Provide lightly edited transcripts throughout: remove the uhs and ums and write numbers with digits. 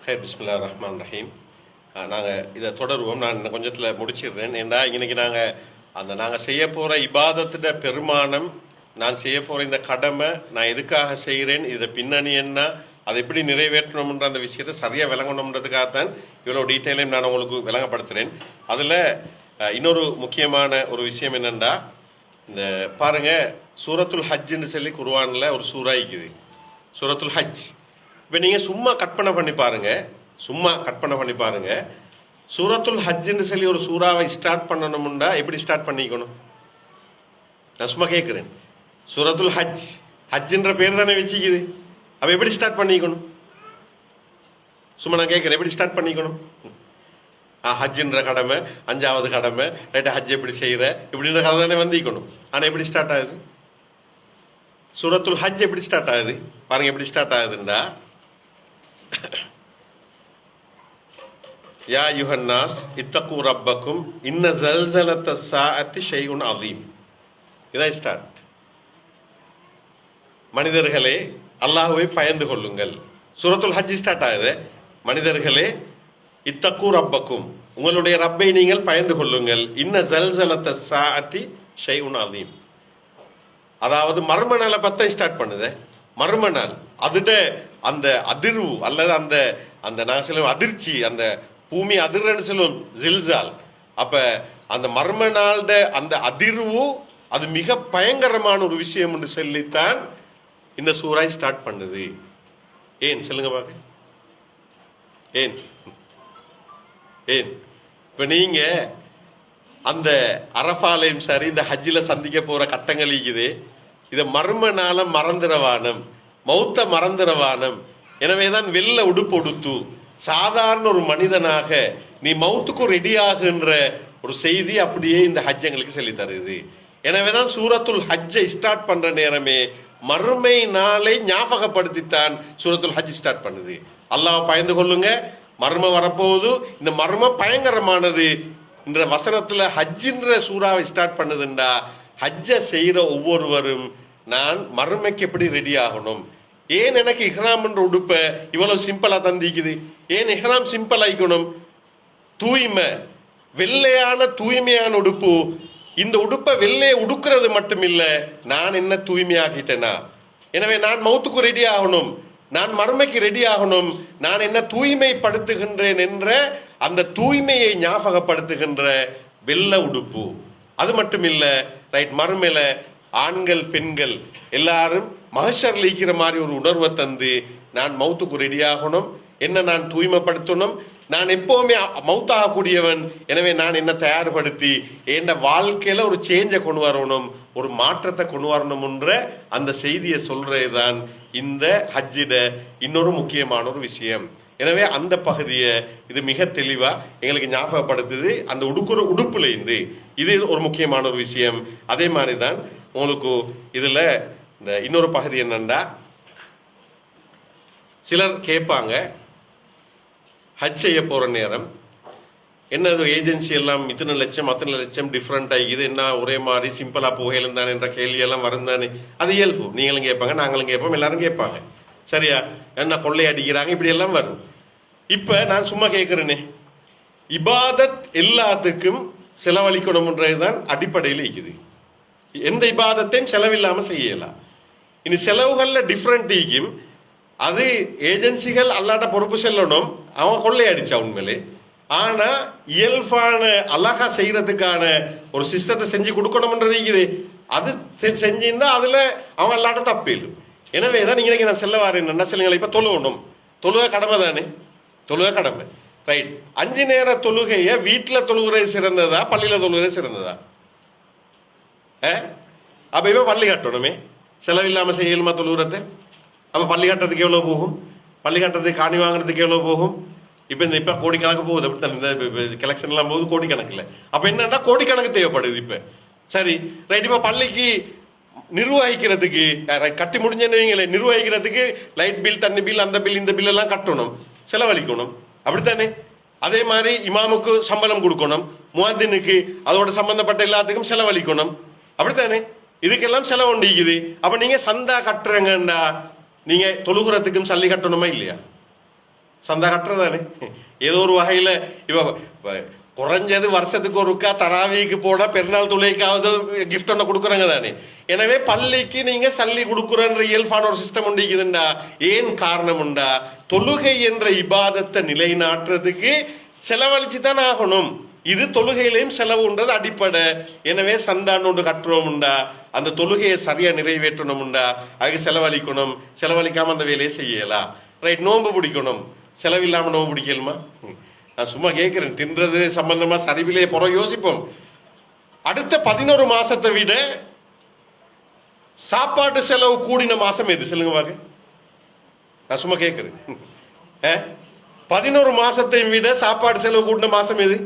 ஹே பிஸ்மில்லா ரஹ்மான் ரஹீம். நாங்கள் இதை தொடருவோம். நான் இன்னும் கொஞ்சத்தில் முடிச்சிடுறேன். ஏன்னா இன்னைக்கு நாங்கள் செய்ய போகிற இபாதத்திட பெருமானம், நான் செய்ய போகிற இந்த கடமை, நான் எதுக்காக செய்கிறேன், இதை பின்னணி என்ன, அதை எப்படி நிறைவேற்றணும்ன்ற அந்த விஷயத்தை சரியாக விளங்கணுன்றதுக்காகத்தான் இவ்வளோ டீட்டெயிலையும் நான் உங்களுக்கு விளங்கப்படுத்துகிறேன். அதில் இன்னொரு முக்கியமான ஒரு விஷயம் என்னென்னா, இந்த பாருங்க, சூரத்துல் ஹஜ்ஜுன்னு சொல்லி குர்ஆன்ல ஒரு சூறா இருக்குது, சூரத்துல் ஹஜ். இப்போ நீங்கள் சும்மா கற்பனை பண்ணி பாருங்க, சூரத்துல் ஹஜ்ஜுன்னு சொல்லி ஒரு சூறாவை ஸ்டார்ட் பண்ணணும்னா எப்படி ஸ்டார்ட் பண்ணிக்கணும்? நான் சும்மா கேட்குறேன். சூரத்துல் ஹஜ், ஹஜ்ஜுன்ற பேர் தானே வச்சுக்குது. அப்போ எப்படி ஸ்டார்ட் பண்ணிக்கணும்? சும்மா நான் கேட்குறேன், எப்படி ஸ்டார்ட் பண்ணிக்கணும்? ஹஜ்ஜுன்ற கடமை, 5வது கடமை, ரைட்டு, ஹஜ் எப்படி செய்கிற இப்படின்ற கதை தானே வந்திக்கணும். ஆனால் எப்படி ஸ்டார்ட் ஆகுது? சூரத்துல் ஹஜ் எப்படி ஸ்டார்ட் ஆகுது பாருங்க. எப்படி ஸ்டார்ட் ஆகுதுண்டா, யா யுஹன்னாஸ் இத்தகு ரப்பக்கும் இன்ன ஜல்சலத்த ஸாஅத்தி ஷைஉன் அதீம். இதான் ஸ்டார்ட். மனிதர்களே அல்லாஹ்வை பயந்து கொள்ளுங்கள். சூரத்துல் ஹஜ் ஸ்டார்ட் ஆகுது. மனிதர்களே இத்தகு ரப்பக்கும், உங்களுடைய ரப்பை நீங்கள் பயந்து கொள்ளுங்கள். இன்ன ஜல்சலத்த ஸாஅத்தி ஷைஉன் அதீம். அதாவது மர்ம நாளை பத்த ஸ்டார்ட் பண்ணுது. மர்ம நாள், அதுட அந்த அதிர்வு அல்லது அந்த அந்த நான் சொல்லுவோம் அதிர்ச்சி, அந்த பூமி அதிர்ன்னு சொல்லுவோம் ஜில்சால். அப்ப அந்த மர்ம நாள்ட அந்த அதிர்வு அது மிக பயங்கரமான ஒரு விஷயம் என்று சொல்லித்தான் இந்த சூறாய் ஸ்டார்ட் பண்ணுது. ஏன் சொல்லுங்க பாக்க? ஏன் ஏன் இப்ப நீங்க அந்த அரஃபாலையும் சரி, இந்த ஹஜ்ஜில சந்திக்க போற கட்டங்கள் இருக்குது. இதை மர்ம நாள மறந்துடவானம், மௌத்த மறந்துடவானம். எனவேதான் வெள்ள உடுப்பு உடுத்து சாதாரண ஒரு மனிதனாக நீ மௌத்துக்கு ரெடி ஆகுன்ற ஒரு செய்தி அப்படியே இந்த ஹஜ் எங்களுக்கு சொல்லி தருது. எனவேதான் சூரத்துல் ஹஜ்ஜை ஸ்டார்ட் பண்ற நேரமே மறுமை நாளை ஞாபகப்படுத்தித்தான் சூரத்துல் ஹஜ் ஸ்டார்ட் பண்ணுது. அல்லாஹ் பயந்து கொள்ளுங்க, மர்ம வரப்போகுது, இந்த மர்ம பயங்கரமானது. இந்த வசனத்துல ஹஜ்ஜின்ற சூறாவை ஸ்டார்ட் பண்ணுதுண்டா, ஹஜ்ஜ செய்யற ஒவ்வொருவரும் நான் மறுமைக்கு எப்படி ரெடி ஆகணும், ஏன் எனக்கு இஹ்ராம் என்ற உடுப்ப இவ்வளவு சிம்பிளா தந்திக்குது, ஏன் இஹ்ராம் சிம்பிள் ஆயிக்கணும், தூய்மை, வெள்ளையான தூய்மையான உடுப்பு. இந்த உடுப்பை வெள்ளையை உடுக்கிறது மட்டுமில்ல, நான் என்ன தூய்மையாகிட்டேனா, எனவே நான் மௌத்துக்கு ரெடி ஆகணும், நான் மறுமைக்கு ரெடி ஆகணும், நான் என்ன தூய்மைப்படுத்துகின்றேன் என்ற அந்த தூய்மையை ஞாபகப்படுத்துகின்ற வெள்ள உடுப்பு. அது மட்டும் இல்ல, ரைட், மறுமையில ஆண்கள் பெண்கள் எல்லாரும் மஹ்ஷர் லீக்கிற மாதிரி ஒரு உணர்வை தந்து நான் மௌத்துக்கு ரெடி ஆகணும், என்ன நான் தூய்மைப்படுத்தணும், நான் எப்பவுமே மௌத்தாகக்கூடியவன், எனவே நான் என்ன தயார்படுத்தி என் வாழ்க்கையில ஒரு சேஞ்சை கொண்டு வரணும், ஒரு மாற்றத்தை கொண்டு வரணும்ன்ற அந்த செய்தியை சொல்றதுதான் இந்த ஹஜ்ஜிட இன்னொரு முக்கியமான ஒரு விஷயம். எனவே அந்த பகுதியை இது மிக தெளிவா எங்களுக்கு ஞாபகப்படுத்துது. அந்த உடுப்புல இருந்து இது ஒரு முக்கியமான ஒரு விஷயம். அதே மாதிரிதான் உங்களுக்கு இதுல இந்த இன்னொரு பகுதி என்னன்னா, சிலர் கேட்பாங்க, ஹஜ் செய்ய போற நேரம் என்ன ஏஜென்சி எல்லாம் இத்தனை லட்சம் அத்தனை லட்சம் டிஃப்ரெண்ட் ஆகிது, என்ன ஒரே மாதிரி சிம்பிளா புகையிலும் தானே என்ற கேள்வி எல்லாம் வரும் தானே. அது இயல்பு. நீங்களும் கேட்பாங்க, நாங்களும் கேட்போம், எல்லாரும் கேட்பாங்க. சரியா? என்ன கொள்ளை அடிக்கிறாங்க, இப்படி எல்லாம் வரும். இப்ப நான் சும்மா கேட்கிறேனே, இபாதத் எல்லாத்துக்கும் செலவழிக்கணும்ன்றதுதான் அடிப்படையில் இருக்குது. எந்த இபாதத்தையும் செலவில்லாம செய்யலாம். இனி செலவுகள்ல டிஃப்ரெண்ட் ஈக்கும். அது ஏஜென்சிகள் அல்லாட்ட பொறுப்பு செல்லணும், அவன் கொள்ளை அடிச்சா உண்மையிலே. ஆனா இயல்பான அழகா செய்யறதுக்கான ஒரு சிஸ்டத்தை செஞ்சு கொடுக்கணும்ன்றது இருக்குது. அது செஞ்சிருந்தா அதுல அவன் அல்லாட்ட தப்பு இல்லை. எனவேதான் நீங்க நான் செல்ல வாரேன் என்ன சொல்லுங்க. இப்ப தொழுவணும், தொழுக கடமை தானே, தொழுக கடமை, ரைட். 5 நேர தொழுகைய வீட்டுல தொழுகிறது சிறந்ததா பள்ளியில தொழுகிறது சிறந்ததா? அப்ப இப்ப பள்ளி கட்டணுமே, செலவில்லாம செய்யலுமா தொழுகிறத? அப்ப பள்ளி கட்டுறதுக்கு எவ்வளவு போகும், பள்ளி கட்டுறதுக்கு காணி வாங்குறதுக்கு எவ்வளவு போகும்? இப்ப கோடிக்கணக்கு போகுது, இந்த கலெக்ஷன் எல்லாம் போகுது கோடிக்கணக்குல. அப்ப என்னன்னா கோடிக்கணக்கு தேவைப்படுது. இப்ப சரி, ரைட். இப்ப பள்ளிக்கு நிர்வகிக்கிறதுக்கு கட்டி முடிஞ்சவங்களே நிர்வகிக்கிறதுக்கு லைட் பில், தண்ணி பில், அந்த பில், இந்த பில் எல்லாம் கட்டணும், செலவழிக்கணும். அப்படித்தானே? அதே மாதிரி இமாமுக்கு சம்பளம் கொடுக்கணும், முஅத்தினுக்கு அதோட சம்பந்தப்பட்ட எல்லாத்துக்கும் செலவழிக்கணும். அப்படித்தானே? இதுக்கெல்லாம் செலவு உண்டிக்குது. அப்ப நீங்க சந்தா கட்டுறீங்கன்னா நீங்க தொழுகிறதுக்கும் சல்லி கட்டணுமா இல்லையா? சந்தா கட்டுறதானே. ஏதோ ஒரு வகையில இப்ப குறைஞ்சது வருஷத்துக்கு ஒருக்கா தராவிக்கு போனா பெருநாள் துளைக்காவது கிஃப்ட் ஒன்று கொடுக்குறாங்க தானே. எனவே பள்ளிக்கு நீங்க சல்லி கொடுக்குறன்ற இயல்பான ஒரு சிஸ்டம் உண்டிக்குதுண்டா. ஏன் காரணம் உண்டா, தொழுகை என்ற இபாதத்தை நிலைநாட்டுறதுக்கு செலவழிச்சு தான் ஆகணும். இது தொழுகையிலையும் செலவுன்றது அடிப்படை. எனவே சந்தான்னு ஒன்று கட்டுறோம் உண்டா, அந்த தொழுகையை சரியா நிறைவேற்றணும் உண்டா, அதுக்கு செலவழிக்கணும். செலவழிக்காம அந்த வேலையை செய்யலாம். ரைட். நோன்பு பிடிக்கணும், செலவில்லாம நோன்பு பிடிக்கலுமா? நான் சும்மா கேட்கிறேன். தின்றது சம்பந்தமா சரிவிலே புற யோசிப்போம். அடுத்த 11 மாசத்தை விட சாப்பாட்டு செலவு கூடின மாசம் எது சொல்லுங்க பாக்க? நான் சும்மா கேட்கிறேன். 11 மாசத்தை விட சாப்பாடு செலவு கூடின மாசம் எது?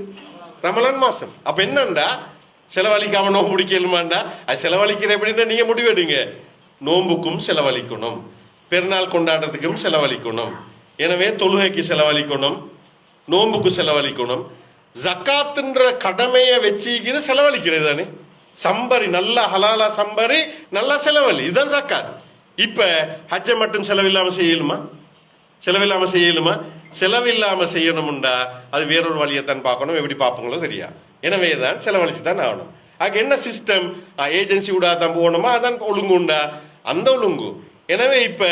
ரமலான் மாசம். அப்ப என்னண்டா, செலவழிக்காம நோம்பு பிடிக்கலுமாண்டா? அது செலவழிக்கிற எப்படின்னா நீங்க முடிவெடுங்க. நோம்புக்கும் செலவழிக்கணும், பெருநாள் கொண்டாடுறதுக்கும் செலவழிக்கணும். எனவே தொழுகைக்கு செலவழிக்கணும், நோம்புக்கு செலவழிக்கணும். ஜக்காத்துன்ற கடமையை வச்சுக்கிறது செலவழிக்கிறது தானே. சம்பரி நல்லா ஹலாலா சம்பரி நல்லா செலவழி, இதுதான் ஜக்காத். இப்ப ஹஜ்ஜை மட்டும் செலவில்லாம செய்யலுமா? செலவில்லாம செய்யலுமா? செலவில்லாம செய்யணும்டா அது வேறொரு வழியத்தான் பார்க்கணும். எப்படி பார்ப்போங்களோ சரியா. எனவே தான் செலவழிச்சு தான் ஆகணும். அதுக்கு என்ன சிஸ்டம்? ஏஜென்சி கூட தான் போகணுமா, அதான் ஒழுங்கு உண்டா, அந்த ஒழுங்கு. எனவே இப்ப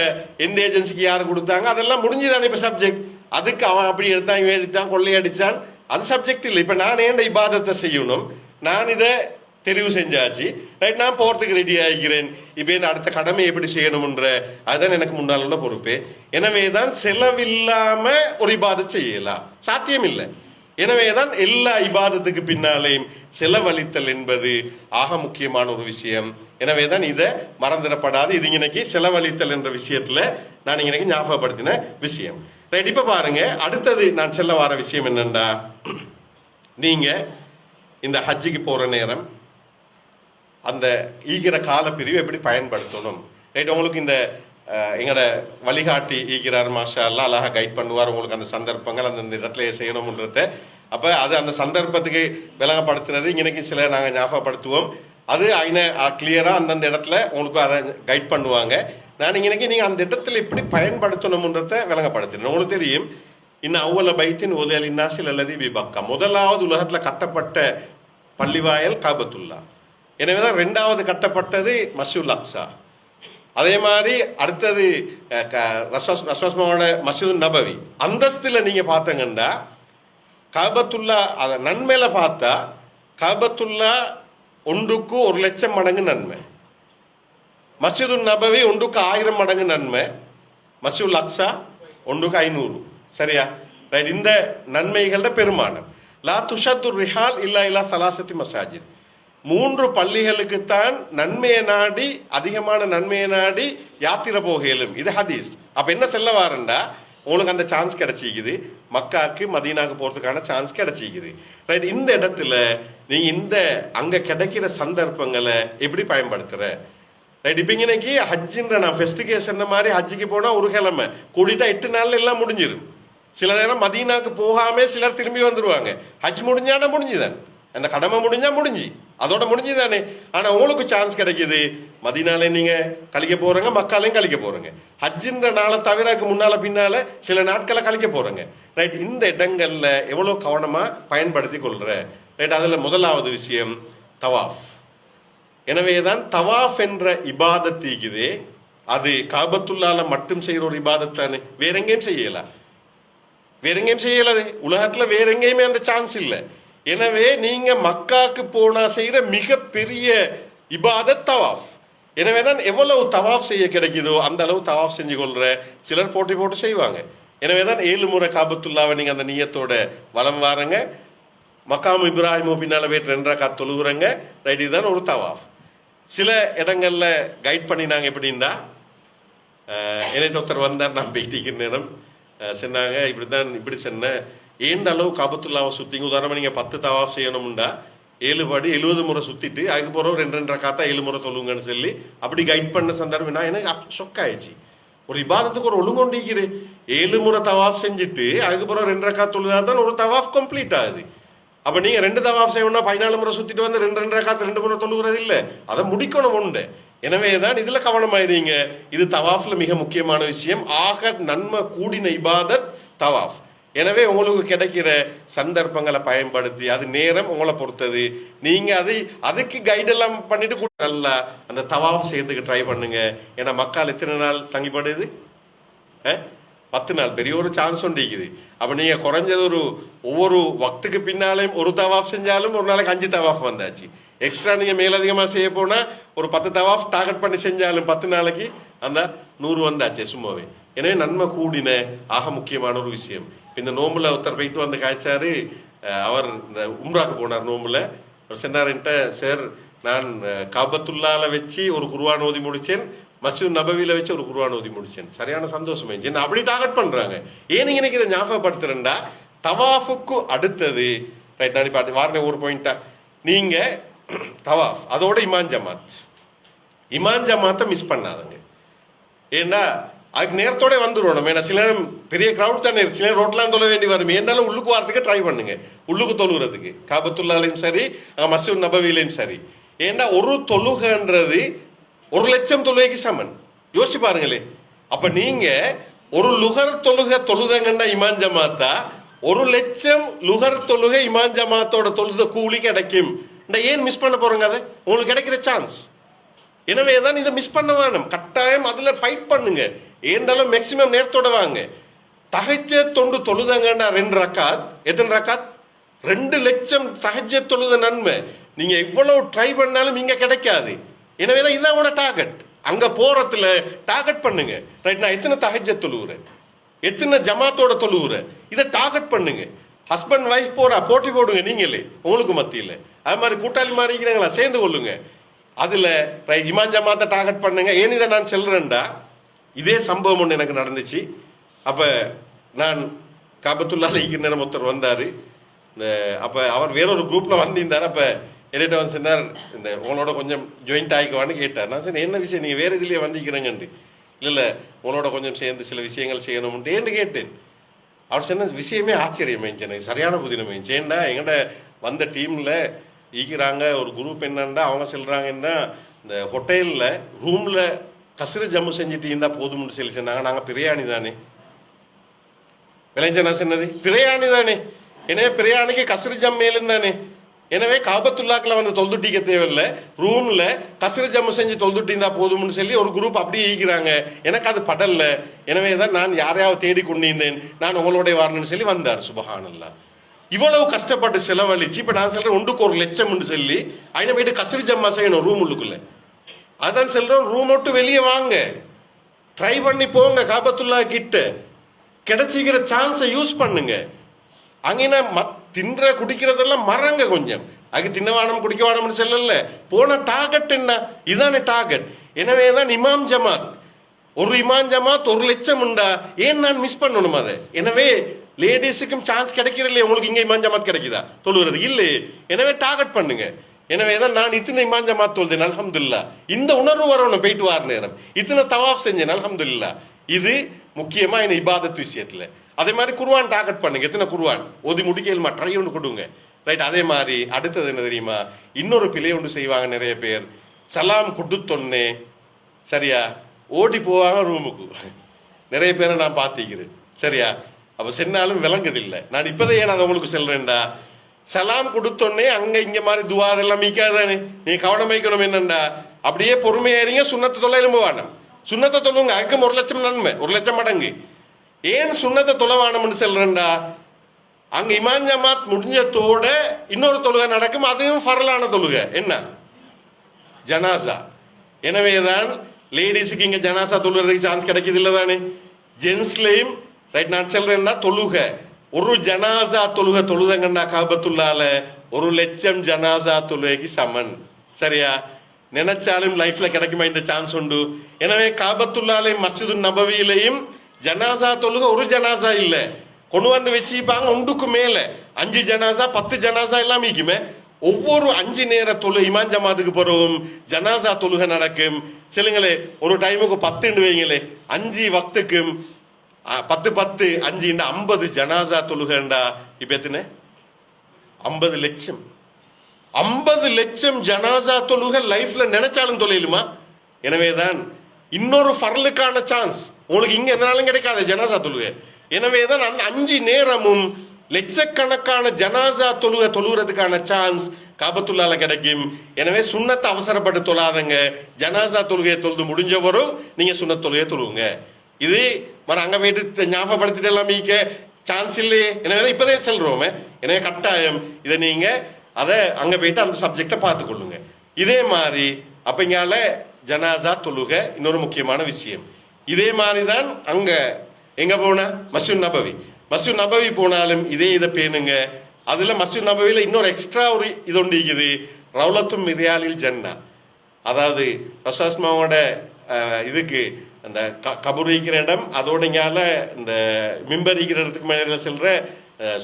எந்த ஏஜென்சிக்கு யாரு கொடுத்தாங்க அதெல்லாம் முடிஞ்சுதானே இப்ப சப்ஜெக்ட். அதுக்கு அவன் அப்படி எடுத்தான், இவன் எடுத்தான், கொள்ளையடிச்சான், அது சப்ஜெக்ட் இல்லை. இப்ப நான் ஏன் இபாதத்தை செய்யணும், நான் இதை தெரிவு செஞ்சாச்சு, ரைட், நான் போறதுக்கு ரெடி ஆகிக்கிறேன். இப்ப என்ன அடுத்த கடமை எப்படி செய்யணும்ன்ற அதுதான் எனக்கு முன்னால் உள்ள பொறுப்பு. எனவேதான் செலவில்லாம ஒரு இபாதத் செய்யலாம், சாத்தியம் இல்லை. எனவேதான் எல்லா இபாதத்துக்கு பின்னாலேயும் செலவழித்தல் என்பது ஆக முக்கியமான ஒரு விஷயம். எனவேதான் இதை மறந்துடப்படாது. இது இன்னைக்கு செலவழித்தல் என்ற விஷயத்துல நான் இன்னைக்கு ஞாபகப்படுத்தின விஷயம். ரைட். இப்ப பாருங்க, அடுத்தது நான் சொல்ல வர விஷயம் என்னண்டா, நீங்க இந்த ஹஜ்ஜுக்கு போற நேரம் அந்த ஈகிற காலப்பிரிவு எப்படி பயன்படுத்தணும். ரைட். உங்களுக்கு இந்த எங்களோட வழிகாட்டி ஈகிறார், மாஷா அல்லா, அழகா கைட் பண்ணுவார் உங்களுக்கு அந்த சந்தர்ப்பங்கள் அந்த இடத்துல செய்யணும்ன்றத. அப்ப அது அந்த சந்தர்ப்பத்துக்கு விளங்கப்படுத்துறது இன்னைக்கு சில நாங்க ஞாபகப்படுத்துவோம். அது கிளியரா அந்தந்த இடத்துல உங்களுக்கு அதை கைட் பண்ணுவாங்க. நான் இன்னைக்கு நீங்க அந்த இடத்துல எப்படி பயன்படுத்தணும்ன்றத விளங்கப்படுத்துறேன். உங்களுக்கு தெரியும், இன்னும் அவ்வளவு பைத்தின் உதயலின் நாசில் அல்லது விபக்கா, முதலாவது உலகத்துல கட்டப்பட்ட பள்ளிவாயல் காபத்துல்லா. எனவேதான் 2வது கட்டப்பட்டது மஸ்ஜிதுல் அக்ஸா. அதே மாதிரி அடுத்தது மஸ்ஜிதுன் நபவி. அந்தஸ்துல நீங்க பாத்தீங்கன்னா காபத்துல்லா அத நன்மையில பார்த்தா காபத்துல்லா ஒன்றுக்கு 1,00,000 மடங்கு நன்மை, மஸ்ஜிதுன் நபவி ஒன்றுக்கு 1000 மடங்கு நன்மை, மஸ்ஜிதுல் அக்ஸா ஒன்றுக்கு 500. சரியா? ரைட். இந்த நன்மைகள பெருமானம். லா துஷத்துர் ரிஹால் இல்லா இல்லா சலாசத்தி மசாஜித். 3 பள்ளிகளுக்குத்தான் நன்மையை நாடி, அதிகமான நன்மையை நாடி யாத்திரை போகலும். இது ஹதீஸ். அப்ப என்ன செல்ல வாரண்டா, உங்களுக்கு அந்த சான்ஸ் கிடைச்சிக்குது, மக்காக்கு மதீனாக்கு போறதுக்கான சான்ஸ் கிடைச்சிக்குது. ரைட். இந்த இடத்துல நீங்க இந்த அங்க கிடைக்கிற சந்தர்ப்பங்களை எப்படி பயன்படுத்துற? ரைட். இப்ப இன்னைக்கு ஹஜ்ஜின்ற நான் ஃபெஸ்டிகேஷன் மாதிரி ஹஜ்ஜுக்கு போனா ஒரு கிழமை கூடிட்டா 8 நாள்ல எல்லாம் முடிஞ்சிடும். சில நேரம் மதீனாக்கு போகாம சிலர் திரும்பி வந்துருவாங்க. ஹஜ் முடிஞ்சானா முடிஞ்சுதான், அந்த கடமை முடிஞ்சா முடிஞ்சு, அதோட முடிஞ்சுதானே. ஆனா உங்களுக்கு சான்ஸ் கிடைக்குது, மதீனால நீங்க கழிக்க போறீங்க, மக்காலையும் கழிக்க போறீங்க. ஹஜ்ஜின்ற நாளை தவிர முன்னால பின்னால சில நாட்களை கழிக்க போறீங்க. ரைட். இந்த இடங்கள்ல எவ்வளவு கவனமா பயன்படுத்தி கொள்ற. ரைட். அதுல முதலாவது விஷயம் தவாஃப். எனவேதான் தவாஃப் என்ற இபாதத் இருக்குது, அது காபத்துல்லால மட்டும் செய்யற ஒரு இபாதத் தானே, வேற எங்கேயும் செய்யல, வேற எங்கேயும் செய்யலாது உலகத்துல, வேற எங்கேயுமே அந்த சான்ஸ் இல்லை. எனவே நீங்க மக்காக்கு போனா செய்யற மிகப்பெரிய இபாதத் தவாஃப். எனவேதான் எவ்வளவு தவாஃப் செய்ய கிடைக்குதோ அந்த அளவு தவாஃப் செஞ்சு கொள்ற. சிலர் போட்டி போட்டு செய்வாங்க. எனவேதான் 7 முறை காபத்துல்லாவை நீங்க அந்த நியத்தோட வலம் வாருங்க. மக்காம் இப்ராஹிமோ பின்னால போயிட்டு 2 ரக்காத் தொழுகுறங்க. ரைட். இதுதான் ஒரு தவாஃப். சில இடங்கள்ல கைட் பண்ணி நாங்க எப்படின்னா, எனக்கு ஒருத்தர் வந்தார், நான் பேட்டிக்கிற நேரம் சொன்னாங்க, இப்படிதான் இப்படி சொன்ன, ஏண்ட அளவு காபத்துல்லாவை சுத்திங்க. உதாரணமா நீங்க 10 தவாஃப் செய்யணும்டா 7 படி 70 முறை சுத்திட்டு அதுக்கு போறோம் 2 ரக்காத்தா 7 முறை தொழுங்கன்னு சொல்லி அப்படி கைட் பண்ண சந்தர்ப்பம் நான் எனக்கு ஷொக் ஆயிடுச்சு. ஒரு இபாதத்துக்கு ஒரு ஒழுங்கொண்டிக்கிறேன், 7 முறை தவாஃப் செஞ்சுட்டு அதுக்கு போறோம் 2 ரக்காத் தொழுதாதான் ஒரு தவாஃப் கம்ப்ளீட் ஆகுது. அப்ப நீங்க 2 தவாஃப் செய்யணும்னா 14 முறை சுத்திட்டு வந்து 2 ரக்காத் 2 முறை தொழுகிறது இல்ல, அதை முடிக்கணும் உண்டு. எனவேதான் இதுல கவனமாயிருங்க. இது தவாஃப்ல மிக முக்கியமான விஷயம். ஆக நன்மை கூடின இபாதத் தவாஃப். எனவே உங்களுக்கு கிடைக்கிற சந்தர்ப்பங்களை பயன்படுத்தி, அது நேரம் உங்களை பொறுத்தது, நீங்க அதுக்கு கைடெல்லாம் பண்ணிட்டு கூட நல்லா அந்த தவாஃப் செய்யறதுக்கு ட்ரை பண்ணுங்க. ஏன்னா மக்கள் எத்தனை நாள் தங்கிப்படுது? 10 நாள். பெரிய ஒரு சான்ஸ் ஒன்று இருக்குது. அப்ப நீங்க குறைஞ்சது ஒவ்வொரு வக்துக்கு பின்னாலையும் ஒரு தவாஃப் செஞ்சாலும் ஒரு நாளைக்கு 5 தவாஃப் வந்தாச்சு. எக்ஸ்ட்ரா நீங்க மேலதிகமா செய்ய போனா ஒரு 10 தவாஃப் டார்கெட் பண்ணி செஞ்சாலும் 10 நாளைக்கு அந்த 100 வந்தாச்சு சும்மாவே. எனவே நன்மை கூடின ஆக முக்கியமான ஒரு விஷயம். இந்த நோம்புல ஒருத்தர் போயிட்டு வந்து காய்ச்சாரு. அவர் இந்த உம்ராக்கு போனார். நோம்புல அவர் சொன்னார்ட்ட, சார் நான் காபத்துல்லால வச்சு ஒரு குர்ஆன் ஓதி முடிச்சேன், மஸ்ஜித் நபவியில வச்சு ஒரு குர்ஆன் ஓதி முடிச்சேன். சரியான சந்தோஷம் என்ன அப்படி டார்கெட் பண்றாங்க. ஏன் நீங்க இதை ஞாபகப்படுத்துறேன்டா, தவாஃபுக்கு அடுத்தது ரைட். நான் பார்த்து வாரனே ஒரு பாயிண்டா, நீங்க தவாஃப் அதோட இமான் ஜமாத்தை மிஸ் பண்ணாதங்க. ஏன்னா அதுக்கு நேரத்தோட வந்துடும். ஏன்னா சில நேரம் பெரிய கிரௌட் தானே, சில நேரம் ரோட்லாம் தொழ வேண்டி வரும். என்னாலும் உள்ளுக்கு வரதுக்கு ட்ரை பண்ணுங்க, உள்ளுக்கு தொழுகிறதுக்கு, காபத்துல்லாலையும் சரி மஸ்ஜித் நபவிலையும் சரி. ஏன்னா ஒரு தொழுகன்றது 1,00,000 தொழுகைக்கு சமன். யோசிச்சு பாருங்களே. அப்ப நீங்க ஒரு லுகர் தொழுதங்கன்னா இமான் ஜமாத்தா, 1,00,000 லுகர் தொழுகை இமான் ஜமாத்தோட தொழுத கூலி கிடைக்கும். ஏன் மிஸ் பண்ண போறோங்க? அது உங்களுக்கு கிடைக்கிற சான்ஸ். எனவே தான் இதை மிஸ் பண்ண வேணும். கட்டாயம் அதுல ஃபைட் பண்ணுங்க. ஏண்டாலும் மேக்சிமம் நேரத்தோட வாங்க. தஹஜ்ஜத் தொண்டு தொழுதங்கன்னா 2 ரக்காத். எத்தனை ரக்காத்? 2,00,000 தஹஜ்ஜத் தொழுத நன்மை. நீங்க இவ்வளவு ட்ரை பண்ணாலும் இங்க கிடைக்காது. எனவேதான் இதான் உங்களோட டார்கெட். அங்க போறதுல டார்கெட் பண்ணுங்க. ரைட், நான் எத்தனை தஹஜ்ஜத் தொழுகிறேன், எத்தனை ஜமாத்தோட தொழுகிறேன், இதை டார்கெட் பண்ணுங்க. ஹஸ்பண்ட் வைஃப் போட்டி போடுங்க நீங்களே உங்களுக்கு மத்தியில். அது மாதிரி கூட்டாளி மாதிரி இருக்கிறீங்களா, சேர்ந்து கொள்ளுங்க. அதுல இமான் ஜமாத்தை டார்கெட் பண்ணுங்க. ஏன் இதை நான் சொல்றேன்டா, இதே சம்பவம் ஒன்று எனக்கு நடந்துச்சு. அப்ப நான் காபத்துல்லால இருக்கிற நேரம் ஒருத்தர் வந்தாரு. அப்ப அவர் வேறொரு குரூப்ல வந்திருந்தார். அப்ப என்கிட்ட வந்து சொன்னார், இந்த உங்களோட கொஞ்சம் ஜாயிண்ட் ஆகிக்குவான்னு கேட்டார். நான் சொன்னேன், என்ன விஷயம், நீங்க வேற இதுலயே வந்திக்கிறேங்கன்று. இல்ல உங்களோட கொஞ்சம் சேர்ந்து சில விஷயங்கள் செய்யணும்னு கேட்டேன். அவர் சொன்ன விஷயமே ஆச்சரியமாயிடுச்சு எனக்கு, சரியான புதினமாயிடுச்சு. ஏன்னா எங்கள்ட வந்த டீம்ல ஈக்கிறாங்க ஒரு குரூப். என்னன்னா அவங்க சொல்றாங்கன்னா, இந்த ஹோட்டல்ல ரூம்ல கசிறு ஜம்மு செஞ்சுட்டு இருந்தா போதும்னு சொல்லி சொன்னாங்க. நாங்க பிரியாணி தானே விளைஞ்ச, நான் சொன்னது பிரியாணி தானே. எனவே பிரியாணிக்கு கசிறு ஜம் மேலும் தானே. எனவே காபத்துல்லாக்களை வந்து தொல்துட்டிக்க தேவையில்லை, ரூம்ல கசிறு ஜம்மு செஞ்சு தொல்துட்டி இருந்தா போதும்னு சொல்லி ஒரு குரூப் அப்படியே ஈக்கிறாங்க. எனக்கு அது படல்ல. எனவே தான் நான் யாரையாவது தேடி கொண்டிருந்தேன், நான் உங்களோட வரணும்னு சொல்லி வந்தார். சுபஹானல்லா, இவ்வளவு கஷ்டப்பட்டு செலவழிச்சு இப்ப நான் சொல்றேன் 1,00,000 சொல்லி ஐன போயிட்டு கசிறு ஜம்மா செய்யணும் ரூம் உள்ளுக்குள்ள. அதான் சொல்றோம், ரூம் விட்டு வெளியே வாங்க, ட்ரை பண்ணி போங்க. காபத்துல்லா கிட்ட கிடைச்சிக்கிற சான்ஸை யூஸ் பண்ணுங்க. அங்கே தின்ற குடிக்கிறதெல்லாம் மறங்க கொஞ்சம். அது தின்னவானம் குடிக்கவானம்னு சொல்லல, போன டார்கெட் என்ன, இதானே டார்கெட். எனவே தான் இமாம் ஜமாத், ஒரு இமாம் ஜமாத் 1,00,000 உண்டா, ஏன் நான் மிஸ் பண்ணணும் அதை? எனவே லேடிஸுக்கும் சான்ஸ் கிடைக்கிறல்ல, உங்களுக்கு இங்க இமாம் ஜமாத் கிடைக்குதா தொழுகிறது இல்லையே. எனவே டார்கெட் பண்ணுங்க. எனவே தான் நான் இத்தனை இமாம் ஜமாத் தொழுதேன் அல்ஹம்துலில்லாஹ். இந்த உணர்வு வரணும். போயிட்டு வார நேரம் இத்தனை தவாஃப் செஞ்சேன் அல்ஹம்துலில்லாஹ். இது முக்கியமா இந்த இபாதத் விஷயத்துல. அதே மாதிரி குர்ஆன் டார்கெட் பண்ணுங்க. எத்தனை குர்ஆன் ஓதி முடிக்கலுமா, ட்ரை ஒன்று கொடுங்க. ரைட். அதே மாதிரி அடுத்தது என்ன தெரியுமா, இன்னொரு பிழை ஒன்று செய்வாங்க நிறைய பேர். சலாம் கொடுத்தொன்னே சரியா ஓடி போவாங்க ரூமுக்கு. நிறைய பேரை நான் பார்த்திக்கிறேன். சரியா, அப்ப சென்னாலும் விளங்குதில்லை. நான் இப்பதான் ஏன் அதை உங்களுக்கு சொல்றேன்டா, சலாம் கொடுத்தோன்னே அங்க இங்க மாதிரி துவா அதெல்லாம் மீக்காதானே, நீ கவனம் வைக்கணும். என்னண்டா, அப்படியே பொறுமையா இருங்க. சுண்ணத்தை தொலை எலும்புவானம், சுண்ணத்தை தொழுங்க. அதுக்கும் 1,00,000 நன்மை, 1,00,000 மடங்கு. ஏன் சுண்ணத்தை தொலைவானம்னு சொல்றேன்டா, அங்க இமாம் ஜமாத் முடிஞ்சதோட இன்னொரு தொழுகை நடக்கும். அதுவும் ஃபரலான தொழுகை, என்ன ஜனாசா. எனவேதான் லேடிஸுக்கு இங்க ஜனாசா தொழுகிறதுக்கு சான்ஸ் கிடைக்குது இல்ல தானே, ஜென்ஸ்லயும். ரைட், நான் சொல்றேன்னா தொழுகை, ஒரு ஜனாசா தொழுகை தொழுதங்கன்னா காபத்துல்லால 1,00,000 ஜனாசா தொழுகைக்கு சமன். சரியா, நினைச்சாலும் லைஃப்ல கிடைக்குமா இந்த சான்ஸ் உண்டு. எனவே காபத்துல்லாலையும் மஸ்ஜிது நபவியிலையும் ஜனாசா தொழுகை ஒரு ஜனாசா இல்ல, கொண்டு வந்து வச்சுப்பாங்க. ஒன்றுக்கு மேல 5 ஜனாசா 10 ஜனாசா எல்லாம் மீக்குமே. ஒவ்வொரு 5 நேர தொழு இமாம் ஜமாத்துக்கு பிறகும் ஜனாசா தொழுகை நடக்கும். சொல்லுங்களே, ஒரு டைமுக்கு 10 வைங்களே, 5 வக்துக்கும் 10 10 5 50 ஜனாசா தொழுகண்டா. இப்ப எத்தனை? 50 லட்சம். 50 லட்சம் ஜனாசா தொழுகை லைஃப்ல நினைச்சாலும் தொலைலுமா? எனவேதான் இன்னொரு ஃபர்லுக்கான சான்ஸ் உங்களுக்கு இங்க எதனாலும் கிடைக்காது ஜனாசா தொழுகை. எனவேதான் அந்த 5 நேரமும் லட்சக்கணக்கான ஜனாசா தொழுகிறதுக்கான சான்ஸ் காபத்துள்ளால கிடைக்கும். எனவே சுண்ணத்தை அவசரப்பட்டு தொழாதங்க. ஜனாசா தொழுகையை தொழுது முடிஞ்சவரும் நீங்க சுண்ணத் தொழுகையை தொழுவுங்க. இது அங்க போயிட்டு ஞாபகப்படுத்திட்டு எல்லாம் சான்ஸ் இல்லையே. எனவே இப்பதே சொல்றோமே. எனவே கட்டாயம் இதை நீங்க அதை அங்க போயிட்டு அந்த சப்ஜெக்டை பார்த்துக்கொள்ளுங்க. இதே மாதிரி அப்ப இங்கால ஜனாசா தொழுகை இன்னொரு முக்கியமான விஷயம். இதே மாதிரிதான் அங்க எங்க போன மஸ்ஜித் நபவி போனாலும் இதே இதை பேணுங்க. அதுல மஸ்ஜித் நபவியில இன்னொரு எக்ஸ்ட்ரா ஒரு இது ஒன்று இருக்குது, ரவுலத்தும் மிரியாலில் ஜன்னா. அதாவது ரசூலுல்லாஹோட இதுக்கு அந்த கபூர் இருக்கிற இடம், அதோட இங்கால இந்த மிம்பர் இருக்கிற இடத்துக்கு மேல செல்ற